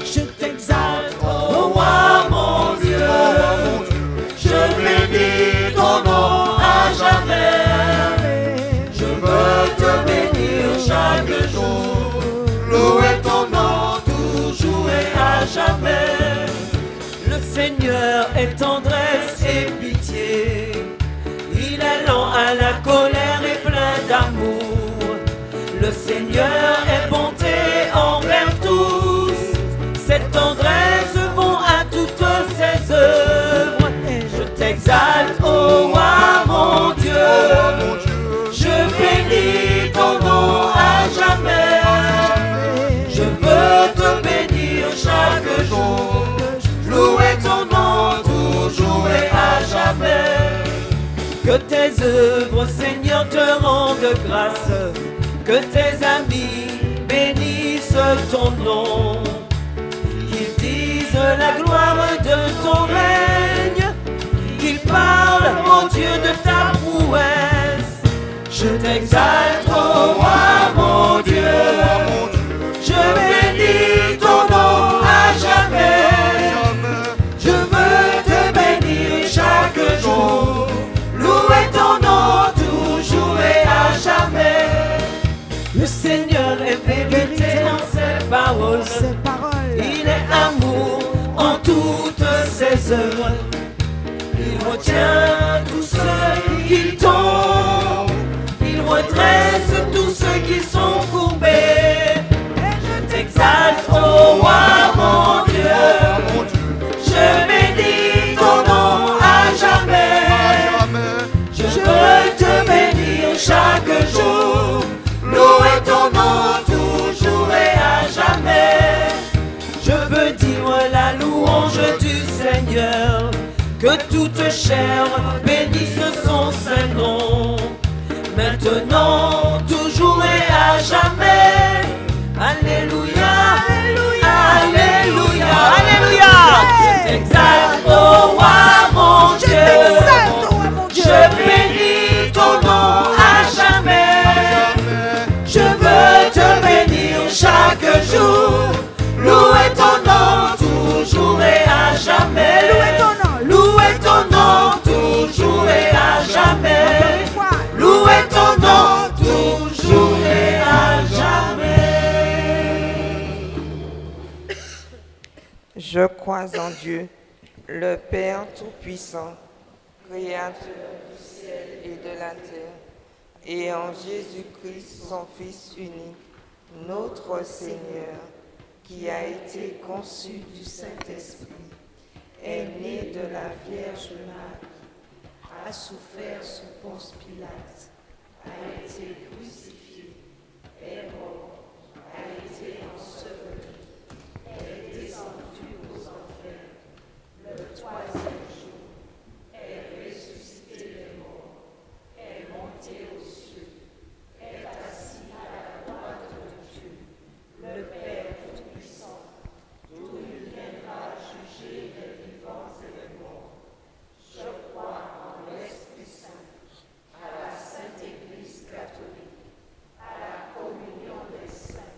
Je t'exalte, ô roi mon Dieu. Je bénis ton nom à jamais. Je veux te bénir chaque jour. Louer ton nom toujours et à jamais. Le Seigneur est tendresse et pitié. Il est lent à la colère et plein d'amour. Le Seigneur est bonté envers tous. Cette tendresse vont à toutes ses œuvres. Et je t'exalte, ô roi mon Dieu. Je bénis ton nom à jamais. Je veux te bénir chaque jour. Louer ton nom toujours et à jamais. Que tes œuvres, Seigneur, te rendent grâce. Que tes amis bénissent ton nom. Qu'ils disent la gloire de ton règne. Qu'ils parlent, mon Dieu, de ta prouesse. Je t'exalte, ô roi mon Dieu. Je bénis ton nom à jamais. Je veux te bénir chaque jour. Louer ton nom toujours et à jamais. Le Seigneur est vérité en ses paroles. Il est amour en toutes ses œuvres. Il retient tous ceux qui tombent. Il redresse tous ceux qui sont courbés. Je t'exalte, ô roi mon Dieu. Je bénis ton nom à jamais. Je veux te bénir chaque jour. Louer ton nom toujours et à jamais. Je veux dire la louange du Seigneur. Que toute chair bénisse son saint nom. Maintenant, toujours et à jamais. Alléluia, alléluia, alléluia. Je t'exalte, ô roi mon Dieu. Je bénis ton nom à jamais. Je veux te bénir chaque jour. Louer ton nom toujours et à jamais. Louer ton nom toujours et à jamais. Louer ton nom toujours et à jamais. Je crois en Dieu, le Père Tout-Puissant, Créateur du ciel et de la terre, et en Jésus-Christ, son Fils unique, notre Seigneur, qui a été conçu du Saint-Esprit, est né de la Vierge Marie, A souffert sous Ponce Pilate, a été crucifié, est mort, a été enseveli, est descendu aux enfers. Le troisième jour, est ressuscité des morts, est monté aux cieux, est assis à la droite de Dieu, le Père Tout-Puissant, d'où il viendra juger les vivants et les morts. Je crois en l'Esprit Saint, à la Sainte Église catholique, à la communion des saints,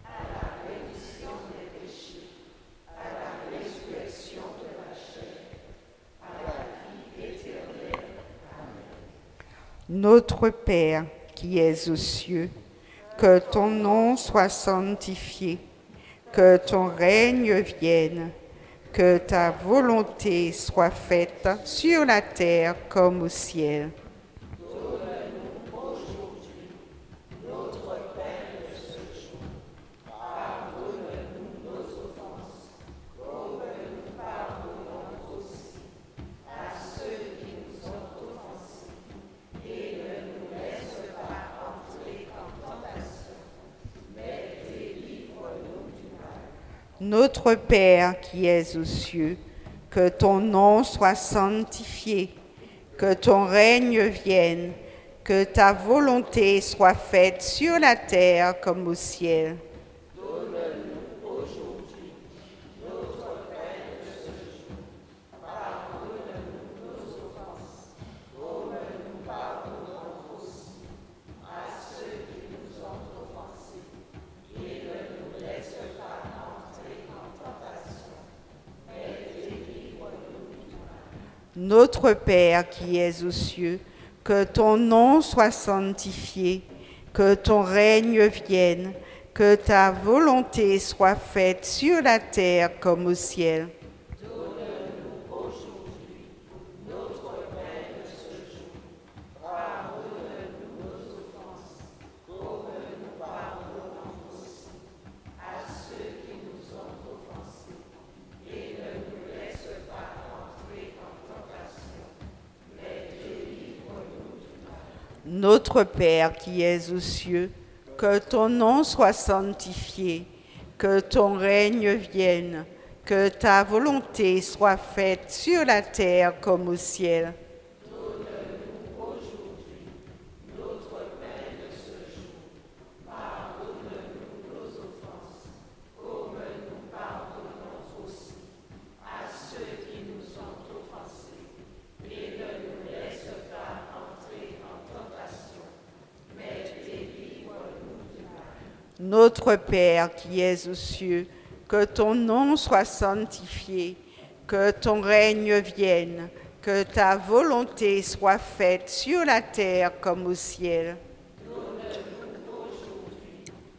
à la rémission des péchés, à la résurrection de la chair, à la vie éternelle. Amen. Notre Père qui es aux cieux, que ton nom soit sanctifié, que ton règne vienne, que ta volonté soit faite sur la terre comme au ciel. Donne-nous aujourd'hui notre Notre Père qui es aux cieux, que ton nom soit sanctifié, que ton règne vienne, que ta volonté soit faite sur la terre comme au ciel. Donne-nous aujourd'hui notre pain de ce jour. Pardonne-nous nos offenses, comme nous pardonnons aussi à ceux qui nous ont offensés. Et ne nous laisse pas entrer en tentation, mais délivre-nous du mal. Notre Père qui es aux cieux, que ton nom soit sanctifié, que ton règne vienne, que ta volonté soit faite sur la terre comme au ciel. Donne-nous aujourd'hui notre pain de ce jour. Pardonne-nous nos offenses, comme nous pardonnons aussi à ceux qui nous ont offensés. Et ne nous laisse pas entrer en tentation, mais délivre-nous du mal. Notre Père qui es aux cieux, que ton nom soit sanctifié, que ton règne vienne, que ta volonté soit faite sur la terre comme au ciel. Donne-nous aujourd'hui notre pain de ce jour. Pardonne-nous nos offenses, comme nous pardonnons aussi à ceux qui nous ont offensés. Et ne nous laisse pas entrer en tentation, mais délivre-nous du mal. Notre Père qui es aux cieux, que ton nom soit sanctifié, que ton règne vienne, que ta volonté soit faite sur la terre comme au ciel.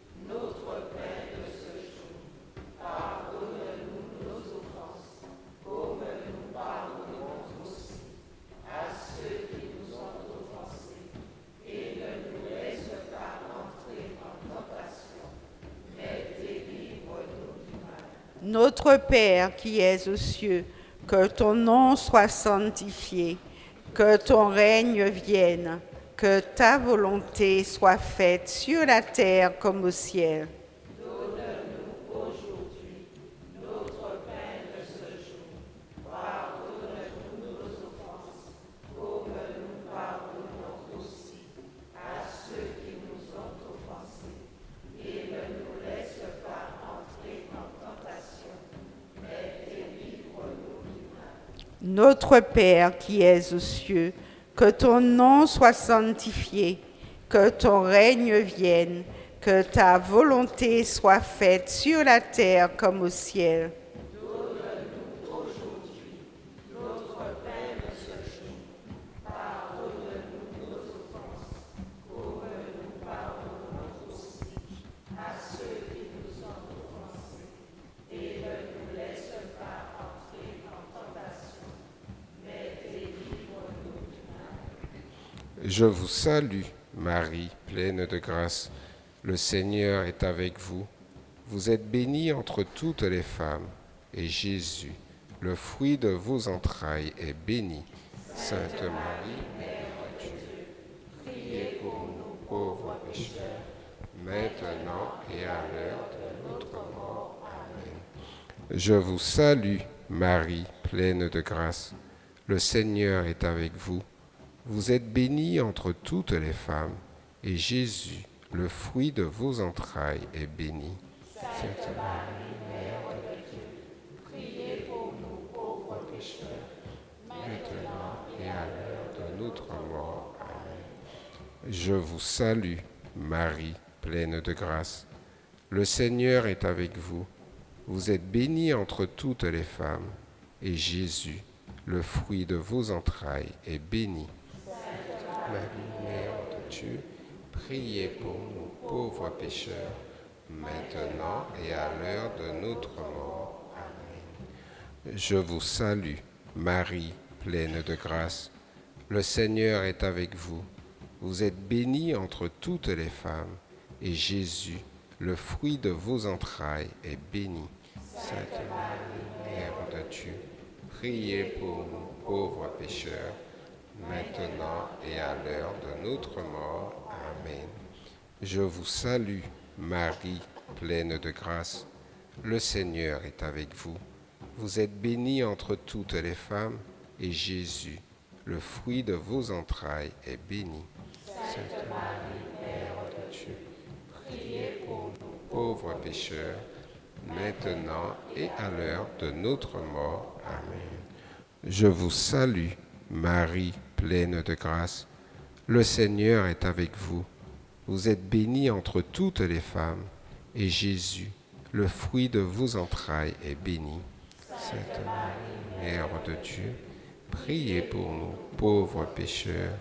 Donne-nous aujourd'hui notre pain de ce jour. Pardonne-nous nos offenses, comme nous pardonnons aussi à ceux qui nous ont offensés. Et ne nous laisse pas entrer en tentation, mais délivre-nous du mal. Notre Père qui es aux cieux, que ton nom soit sanctifié, que ton règne vienne, que ta volonté soit faite sur la terre comme au ciel. Donne-nous aujourd'hui notre pain de ce jour. Pardonne-nous nos offenses, comme nous pardonnons aussi à ceux qui nous ont offensés. Et ne nous laisse pas entrer en tentation, mais délivre-nous du mal. Notre Père qui es aux cieux, que ton nom soit sanctifié, que ton règne vienne, que ta volonté soit faite sur la terre comme au ciel. Donne-nous aujourd'hui notre pain de ce jour. Pardonne-nous nos offenses, comme nous pardonnons aussi à ceux qui nous ont offensés. Et ne nous laisse pas entrer en tentation, mais délivre-nous du mal. Je vous salue, Marie, pleine de grâce. Le Seigneur est avec vous. Vous êtes bénie entre toutes les femmes, et Jésus, le fruit de vos entrailles, est béni. Sainte Marie, Mère de Dieu, priez pour nous pauvres pécheurs, maintenant et à l'heure de notre mort. Amen. Je vous salue, Marie, pleine de grâce. Le Seigneur est avec vous. Vous êtes bénie entre toutes les femmes, et Jésus, le fruit de vos entrailles, est béni. Sainte Marie, Mère de Dieu, priez pour nous pauvres pécheurs, maintenant et à l'heure de notre mort. Amen. Je vous salue, Marie, pleine de grâce. Le Seigneur est avec vous. Vous êtes bénie entre toutes les femmes, et Jésus, le fruit de vos entrailles, est béni. Marie, Mère de Dieu, priez pour nous pauvres pécheurs, maintenant et à l'heure de notre mort. Amen. Je vous salue, Marie, pleine de grâce. Le Seigneur est avec vous. Vous êtes bénie entre toutes les femmes, et Jésus, le fruit de vos entrailles, est béni. Sainte Marie, Mère de Dieu, priez pour nous pauvres pécheurs, maintenant et à l'heure de notre mort. Amen. Je vous salue, Marie, pleine de grâce. Le Seigneur est avec vous. Vous êtes bénie entre toutes les femmes, et Jésus, le fruit de vos entrailles, est béni. Sainte Marie, Mère de Dieu, priez pour nous pauvres pécheurs, maintenant et à l'heure de notre mort. Amen. Je vous salue, Marie, pleine de grâce. Le Seigneur est avec vous. Vous êtes bénie entre toutes les femmes, et Jésus, le fruit de vos entrailles, est béni. Sainte Marie, Mère de Dieu, priez pour nous, pauvres pécheurs,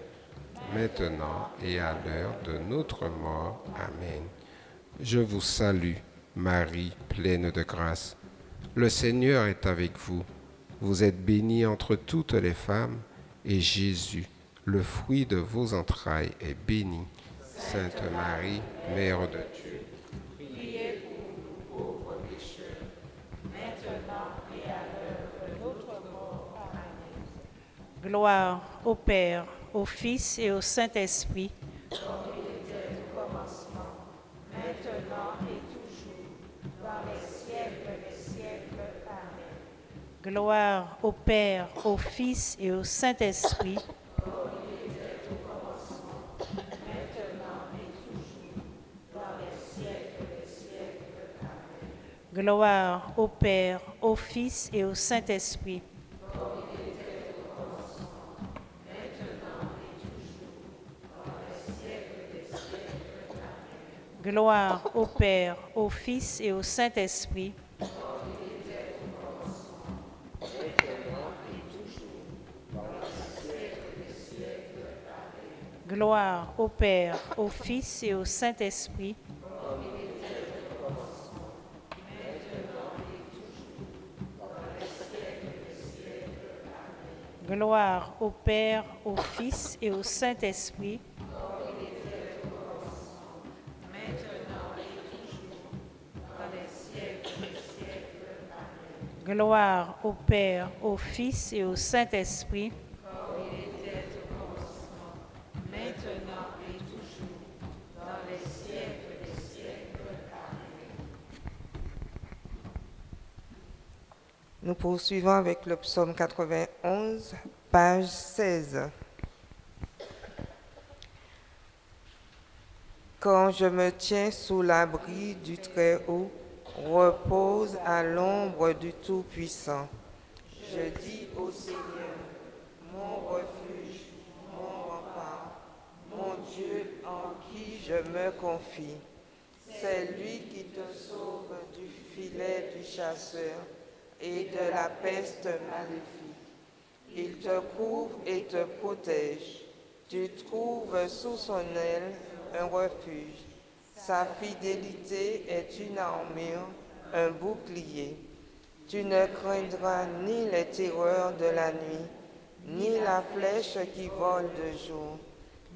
maintenant et à l'heure de notre mort. Amen. Je vous salue, Marie, pleine de grâce. Le Seigneur est avec vous. Vous êtes bénie entre toutes les femmes, et Jésus, le fruit de vos entrailles, est béni. Sainte Marie, Mère de Dieu, priez pour nous pauvres pécheurs, maintenant et à l'heure de notre mort. Amen. Gloire au Père, au Fils et au Saint-Esprit. Comme il était au commencement, maintenant et toujours, dans les siècles des siècles. Amen. Gloire au Père, au Fils et au Saint-Esprit. Comme il était au commencement, maintenant et toujours, dans les siècles des siècles. Amen. Gloire au Père, au Fils et au Saint-Esprit. Comme il était au commencement, maintenant et toujours, dans les siècles des siècles. Amen. Gloire au Père, au Fils et au Saint-Esprit. Comme il était au commencement, maintenant et toujours, dans les siècles des siècles. Amen. Gloire au Père, au Fils et au Saint-Esprit. Comme il était au commencement, maintenant et toujours, dans les siècles des siècles. Amen. Gloire au Père, au Fils et au Saint-Esprit. Comme il était au commencement, maintenant et toujours, dans les siècles des siècles. Amen. Gloire au Père, au Fils et au Saint-Esprit. Comme il était au commencement, maintenant et toujours, dans les siècles des siècles. Amen. Nous poursuivons avec le psaume 91, page 16. Quand je me tiens sous l'abri du Très-Haut, repose à l'ombre du Tout-Puissant. Je dis au Seigneur, mon refuge, mon rempart, mon Dieu en qui je me confie. C'est lui qui te sauve du filet du chasseur et de la peste maléfique. Il te couvre et te protège. Tu trouves sous son aile un refuge. Sa fidélité est une armure, un bouclier. Tu ne craindras ni les terreurs de la nuit, ni la flèche qui vole de jour,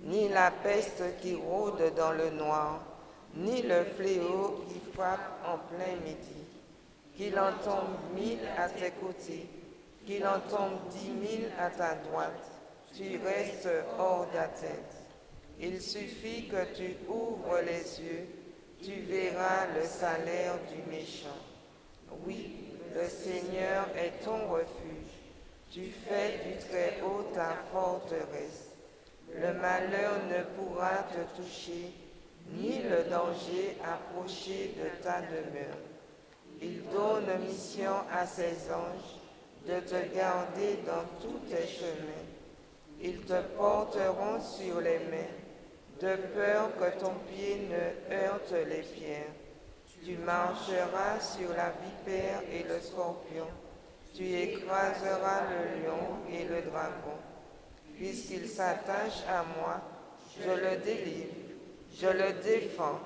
ni la peste qui rôde dans le noir, ni le fléau qui frappe en plein midi. Qu'il en tombe 1000 à tes côtés, qu'il en tombe 10 000 à ta droite, tu restes hors d'atteinte. Il suffit que tu ouvres les yeux, tu verras le salaire du méchant. Oui, le Seigneur est ton refuge. Tu fais du Très-Haut ta forteresse. Le malheur ne pourra te toucher, ni le danger approcher de ta demeure. Il donne mission à ses anges de te garder dans tous tes chemins. Ils te porteront sur les mains, de peur que ton pied ne heurte les pierres. Tu marcheras sur la vipère et le scorpion. Tu écraseras le lion et le dragon. Puisqu'il s'attache à moi, je le délivre, je le défends,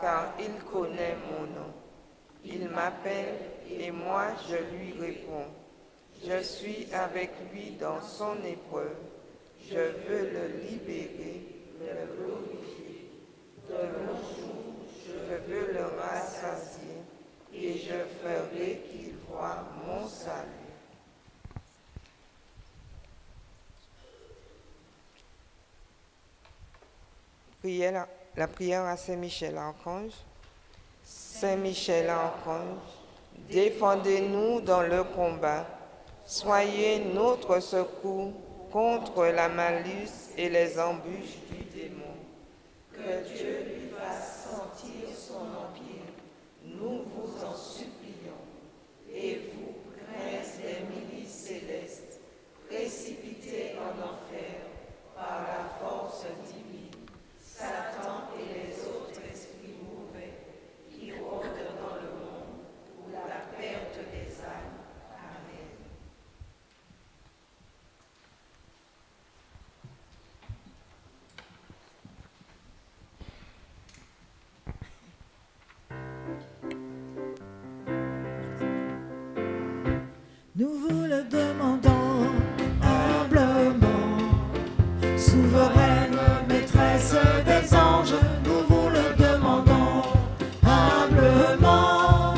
car il connaît mon nom. Il m'appelle et moi je lui réponds. Je suis avec lui dans son épreuve. Je veux le libérer, le glorifier. De mon jour, je veux le rassasier et je ferai qu'il voie mon salut. La prière à Saint Michel Archange. Saint Michel Archange, Défendez-nous dans le combat. Soyez notre secours contre la malice et les embûches du démon. Que Dieu lui fasse sentir son empire, nous vous en supplions. Et vous, princes des milices célestes, précipités en enfer par la force divine, Satan et les autres esprits mauvais qui rôdent dans le monde pour la perte des âmes. Amen. Nous vous le demandons humblement, souveraine maîtresse des anges, nous vous le demandons humblement.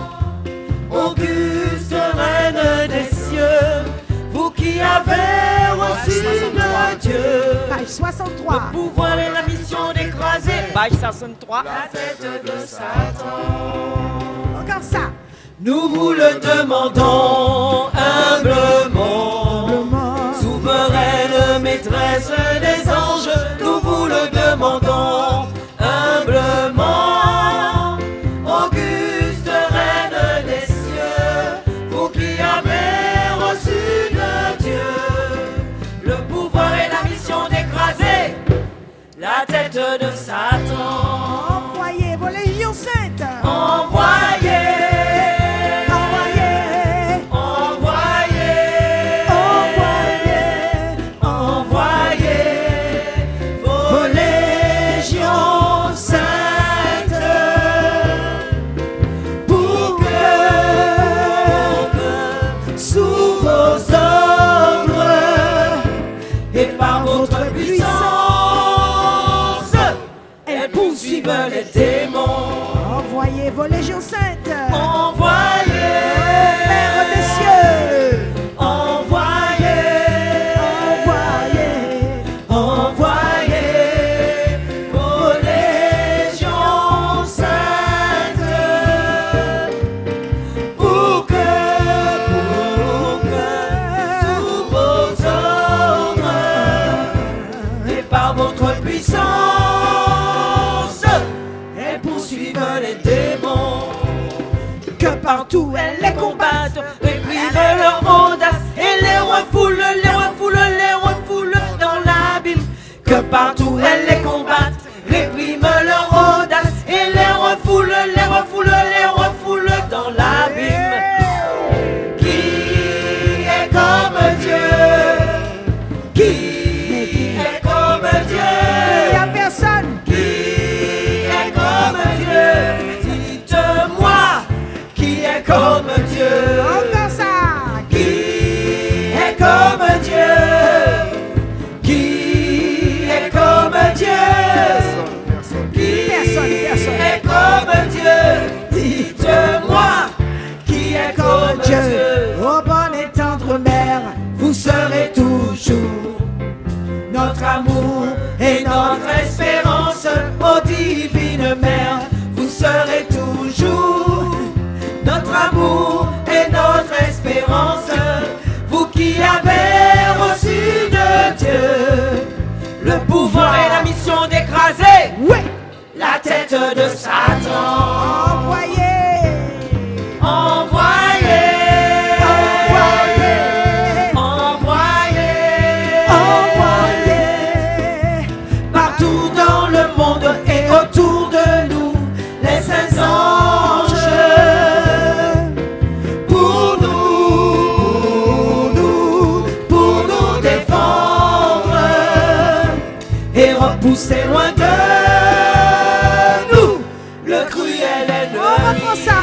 Auguste reine des cieux, vous qui avez reçu de Dieu Page 63. le pouvoir et la mission d'écraser, page 63, La tête de Satan. Encore ça. nous vous le demandons humblement. Souveraine maîtresse des anges, nous vous le demandons humblement. Auguste reine des cieux, vous qui avez reçu de Dieu le pouvoir et la mission d'écraser la tête de Satan. Envoyez vos légions saintes. Envoyez. Les démons. Envoyez vos légions saintes. Envoyez. Mère des cieux. Envoyez. Envoyez vos légions saintes pour que sous vos ordres et par votre puissance les démons, que partout elles les combattent, répriment leur audace et les refoulent dans l'abîme. Que partout elles les combattent, répriment leur audace et les refoulent dans l'abîme. Qui est comme Dieu? Qui est comme Dieu? Il n'y a personne. Dites-moi qui est comme Dieu. Encore ça. Qui est comme Dieu? Qui est comme Dieu? Qui est comme Dieu? Dites-moi qui est comme Dieu. Ô bonne et tendre mère, Vous serez toujours notre amour et notre espérance, ô divine mère. Vous serez toujours notre amour et notre espérance. Vous qui avez reçu de Dieu le pouvoir et la mission d'écraser la tête de Satan. envoyez. Envoyez. Partout dans le monde et autour de nous, les saints anges pour nous défendre et repousser loin de nous le cruel ennemi. On reprend ça.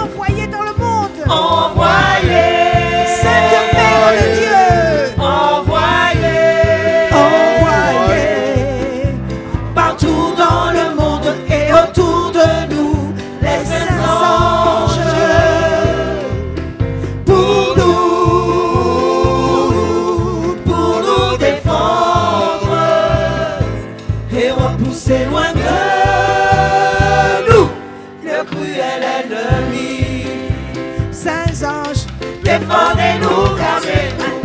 Envoyez dans le monde. Envoyez. Sainte Mère de Dieu. Partout dans le monde et autour de nous, les saints anges pour nous défendre et repousser loin de nous le cruel ennemi. Défendez-nous, gardez-nous.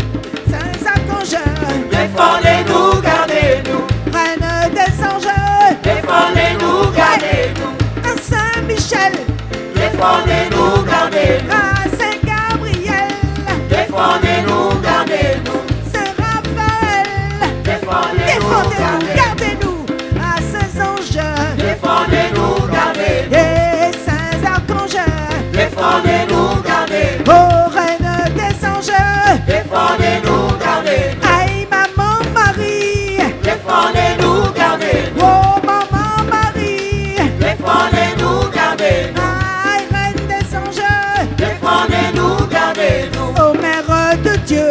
Saints archanges, Défendez-nous, gardez-nous. reine des anges, Défendez-nous, gardez-nous. à Saint-Michel, Défendez-nous, gardez-nous. à Saint-Gabriel, Défendez-nous, gardez-nous. Saint-Raphaël, défendez-nous, gardez-nous, à Saint-Ange, Défendez-nous, gardez-nous. et Saints-Archanges, Défendez-nous, gardez-nous. ô reine des anges, Défendez-nous, gardez-nous. aïe maman Marie, Défendez-nous, gardez-nous. ô maman Marie, Défendez-nous, gardez-nous. aïe reine des anges, Défendez-nous, gardez-nous. ô mère de Dieu,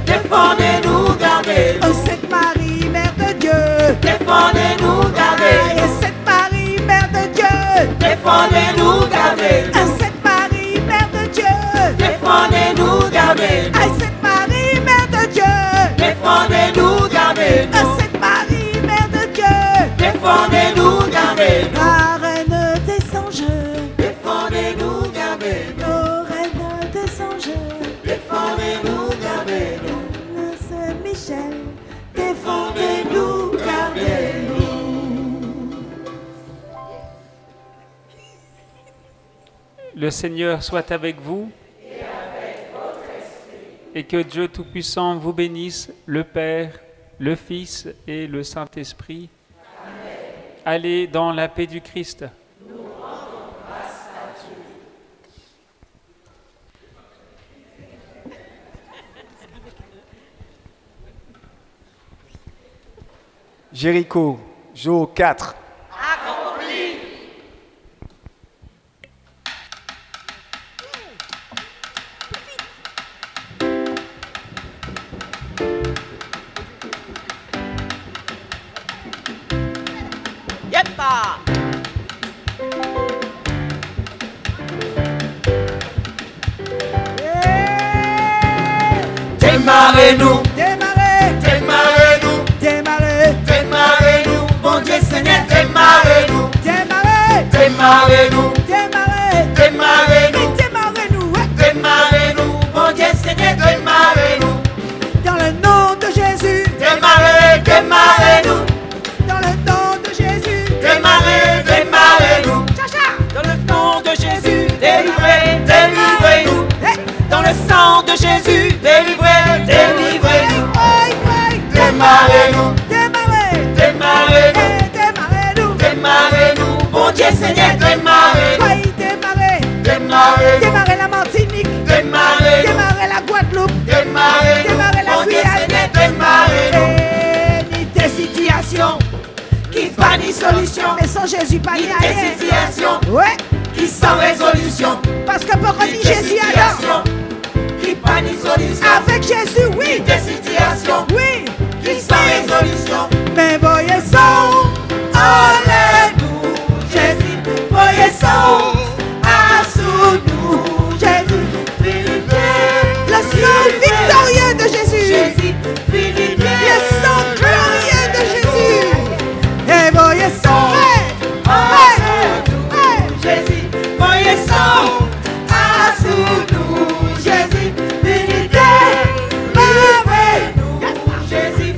Défendez-nous, gardez-nous. ô Sainte Marie, mère de Dieu, Défendez-nous, aïe gardez-nous. Sainte Marie, mère de Dieu, Défendez-nous, gardez-nous. Sainte Marie, mère de Dieu, Défendez-nous, gardez-nous. aïe Sainte Marie, mère de Dieu, Défendez-nous, gardez-nous. Sainte Marie, mère de Dieu, Défendez-nous, gardez-nous. la reine des anges, Défendez-nous, gardez-nous. ô reine des anges, Défendez-nous, gardez-nous. Saint-Michel, défendez-nous, gardez-nous. Le Seigneur soit avec vous et que Dieu Tout-Puissant vous bénisse, le Père, le Fils et le Saint-Esprit. Allez dans la paix du Christ. Jéricho, jour 4. Yeppa! Démarrez-nous, Démarrez, démarrez-nous, démarrez, démarrez-nous, bon Dieu Seigneur, démarrez-nous, démarrez, démarrez-nous, démarrez, démarrez-nous, démarrez-nous, ouais. démarrez-nous, bon Dieu Seigneur, démarrez-nous, Dans le nom de Jésus, démarrez, démarrez-nous, dans le nom de Jésus, démarrez, démarrez-nous, Chacha, dans le nom de Jésus, délivrez, délivrez-nous, dans le sang de Jésus, délivrez, délivrez-nous, démarrez-nous, démarrez, démarrez-nous, démarrez-nous, démarrez-nous, bon Dieu Seigneur, démarrez-nous, oui, démarrez, démarrez-nous, démarrez la Martinique, démarrez-nous, démarrez la Guadeloupe, démarrez-nous, démarrez la bon Dieu Guyane, Seigneur, démarrez-nous, ni des situations qui pas ni solution, mais sans Jésus pas ni ni des rien. situations Ouais, qui sans résolution, parce que pour ni dire des Jésus alors, situations qui pas ni solution, avec Jésus, ni oui, des situations oui, qui sans résolution. mais voyez ça, Alléluia, Jésus, voyez ça, à sous nous, Jésus, le sang victorieux de Jésus, Jésus, le sang glorieux de Jésus, et voyez ça, Jésus, voyez ça, à sous nous, Jésus, Jésus,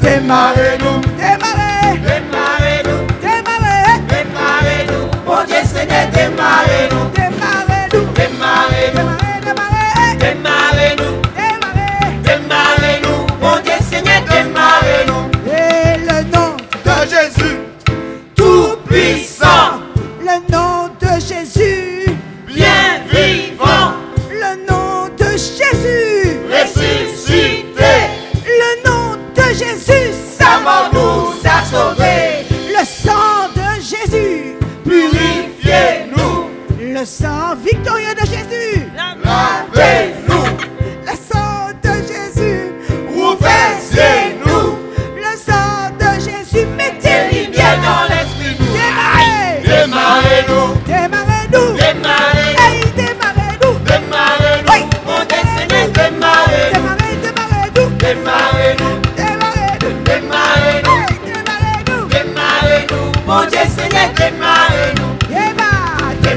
démarrez-nous, démarrez, démarrez-nous, démarrez, démarrez-nous, bon Dieu Seigneur, démarrez-nous, démarrez-nous, démarrez-nous, démarrez, démarrez-nous, démarrez, démarrez-nous, bon Dieu Seigneur, démarrez-nous, et le nom de Jésus, tout-puissant, le nom de Jésus, bien vivant, le nom de Jésus, ressuscité, le nom de Jésus, sa mort nous a sauvés, le sang de Jésus, purifiez-nous, le sang victorieux de Jésus, lavez-nous, le sang de Jésus, ouvrez-nous, le sang de Jésus, mettez des lumières dans l'esprit nous, démarrez-nous, démarrez-nous, démarrez-nous, démarrez-nous, hey, démarrez-nous, démarrez-nous, oui, mon Seigneur, démarrez-nous, démarrez-nous, démarrez-nous, démarrez-nous, démarrez-nous, démarrez-nous, démarrez-nous, mon Dieu Seigneur, démarrez-nous, démarrez-nous,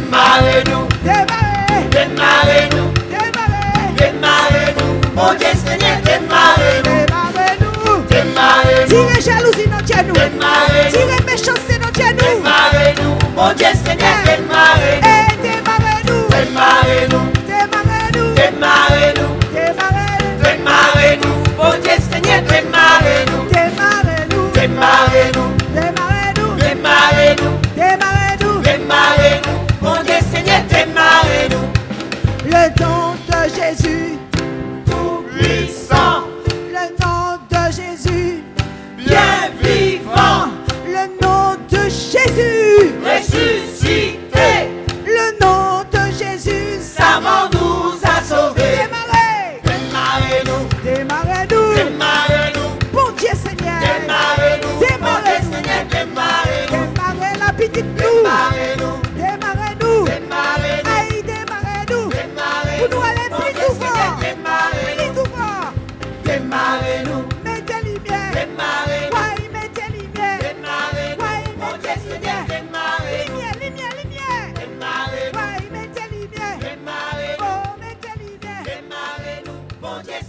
Mon Dieu Seigneur, démarrez-nous. Démarrez-nous. Démarrez-nous. Démarrez-nous. Démarrez-nous. Démarrez-nous. Mon Dieu Seigneur, démarrez-nous. Démarrez-nous. Démarrez-nous. Démarrez-nous. Démarrez-nous. Démarrez-nous. Démarrez-nous. Mon Dieu Seigneur, démarrez-nous. Le nom de Jésus, Tout puissant, le nom de Jésus, bien vivant, le nom de Jésus, ressuscité, le nom de Jésus, sa mort nous a sauvés. Démarrez, Démarrez-nous. démarrez-nous, Démarrez-nous. bon Dieu Seigneur, Démarrez-nous. Démarrez-nous. Mon Dieu Seigneur, démarrez-nous. démarrez la petite nous, Démarrez-nous. démarrez-nous, Démarrez-nous. aïe, démarrez-nous, Démarrez-nous. pour nous aller Mon plus Dieu tout Seigneur, fort, démarrez-nous. plus tout fort, Démarrez-nous. mettez lumière, Démarrez-nous. ouais, mettez lumière, Démarrez-nous. ouais, Mon Dieu mettez Seigneur, lumière, démarrez-nous. lumière, Démarrez-nous. ouais, mettez lumière, Démarrez-nous. oh, mettez lumière. Démarrez-nous. Mon Dieu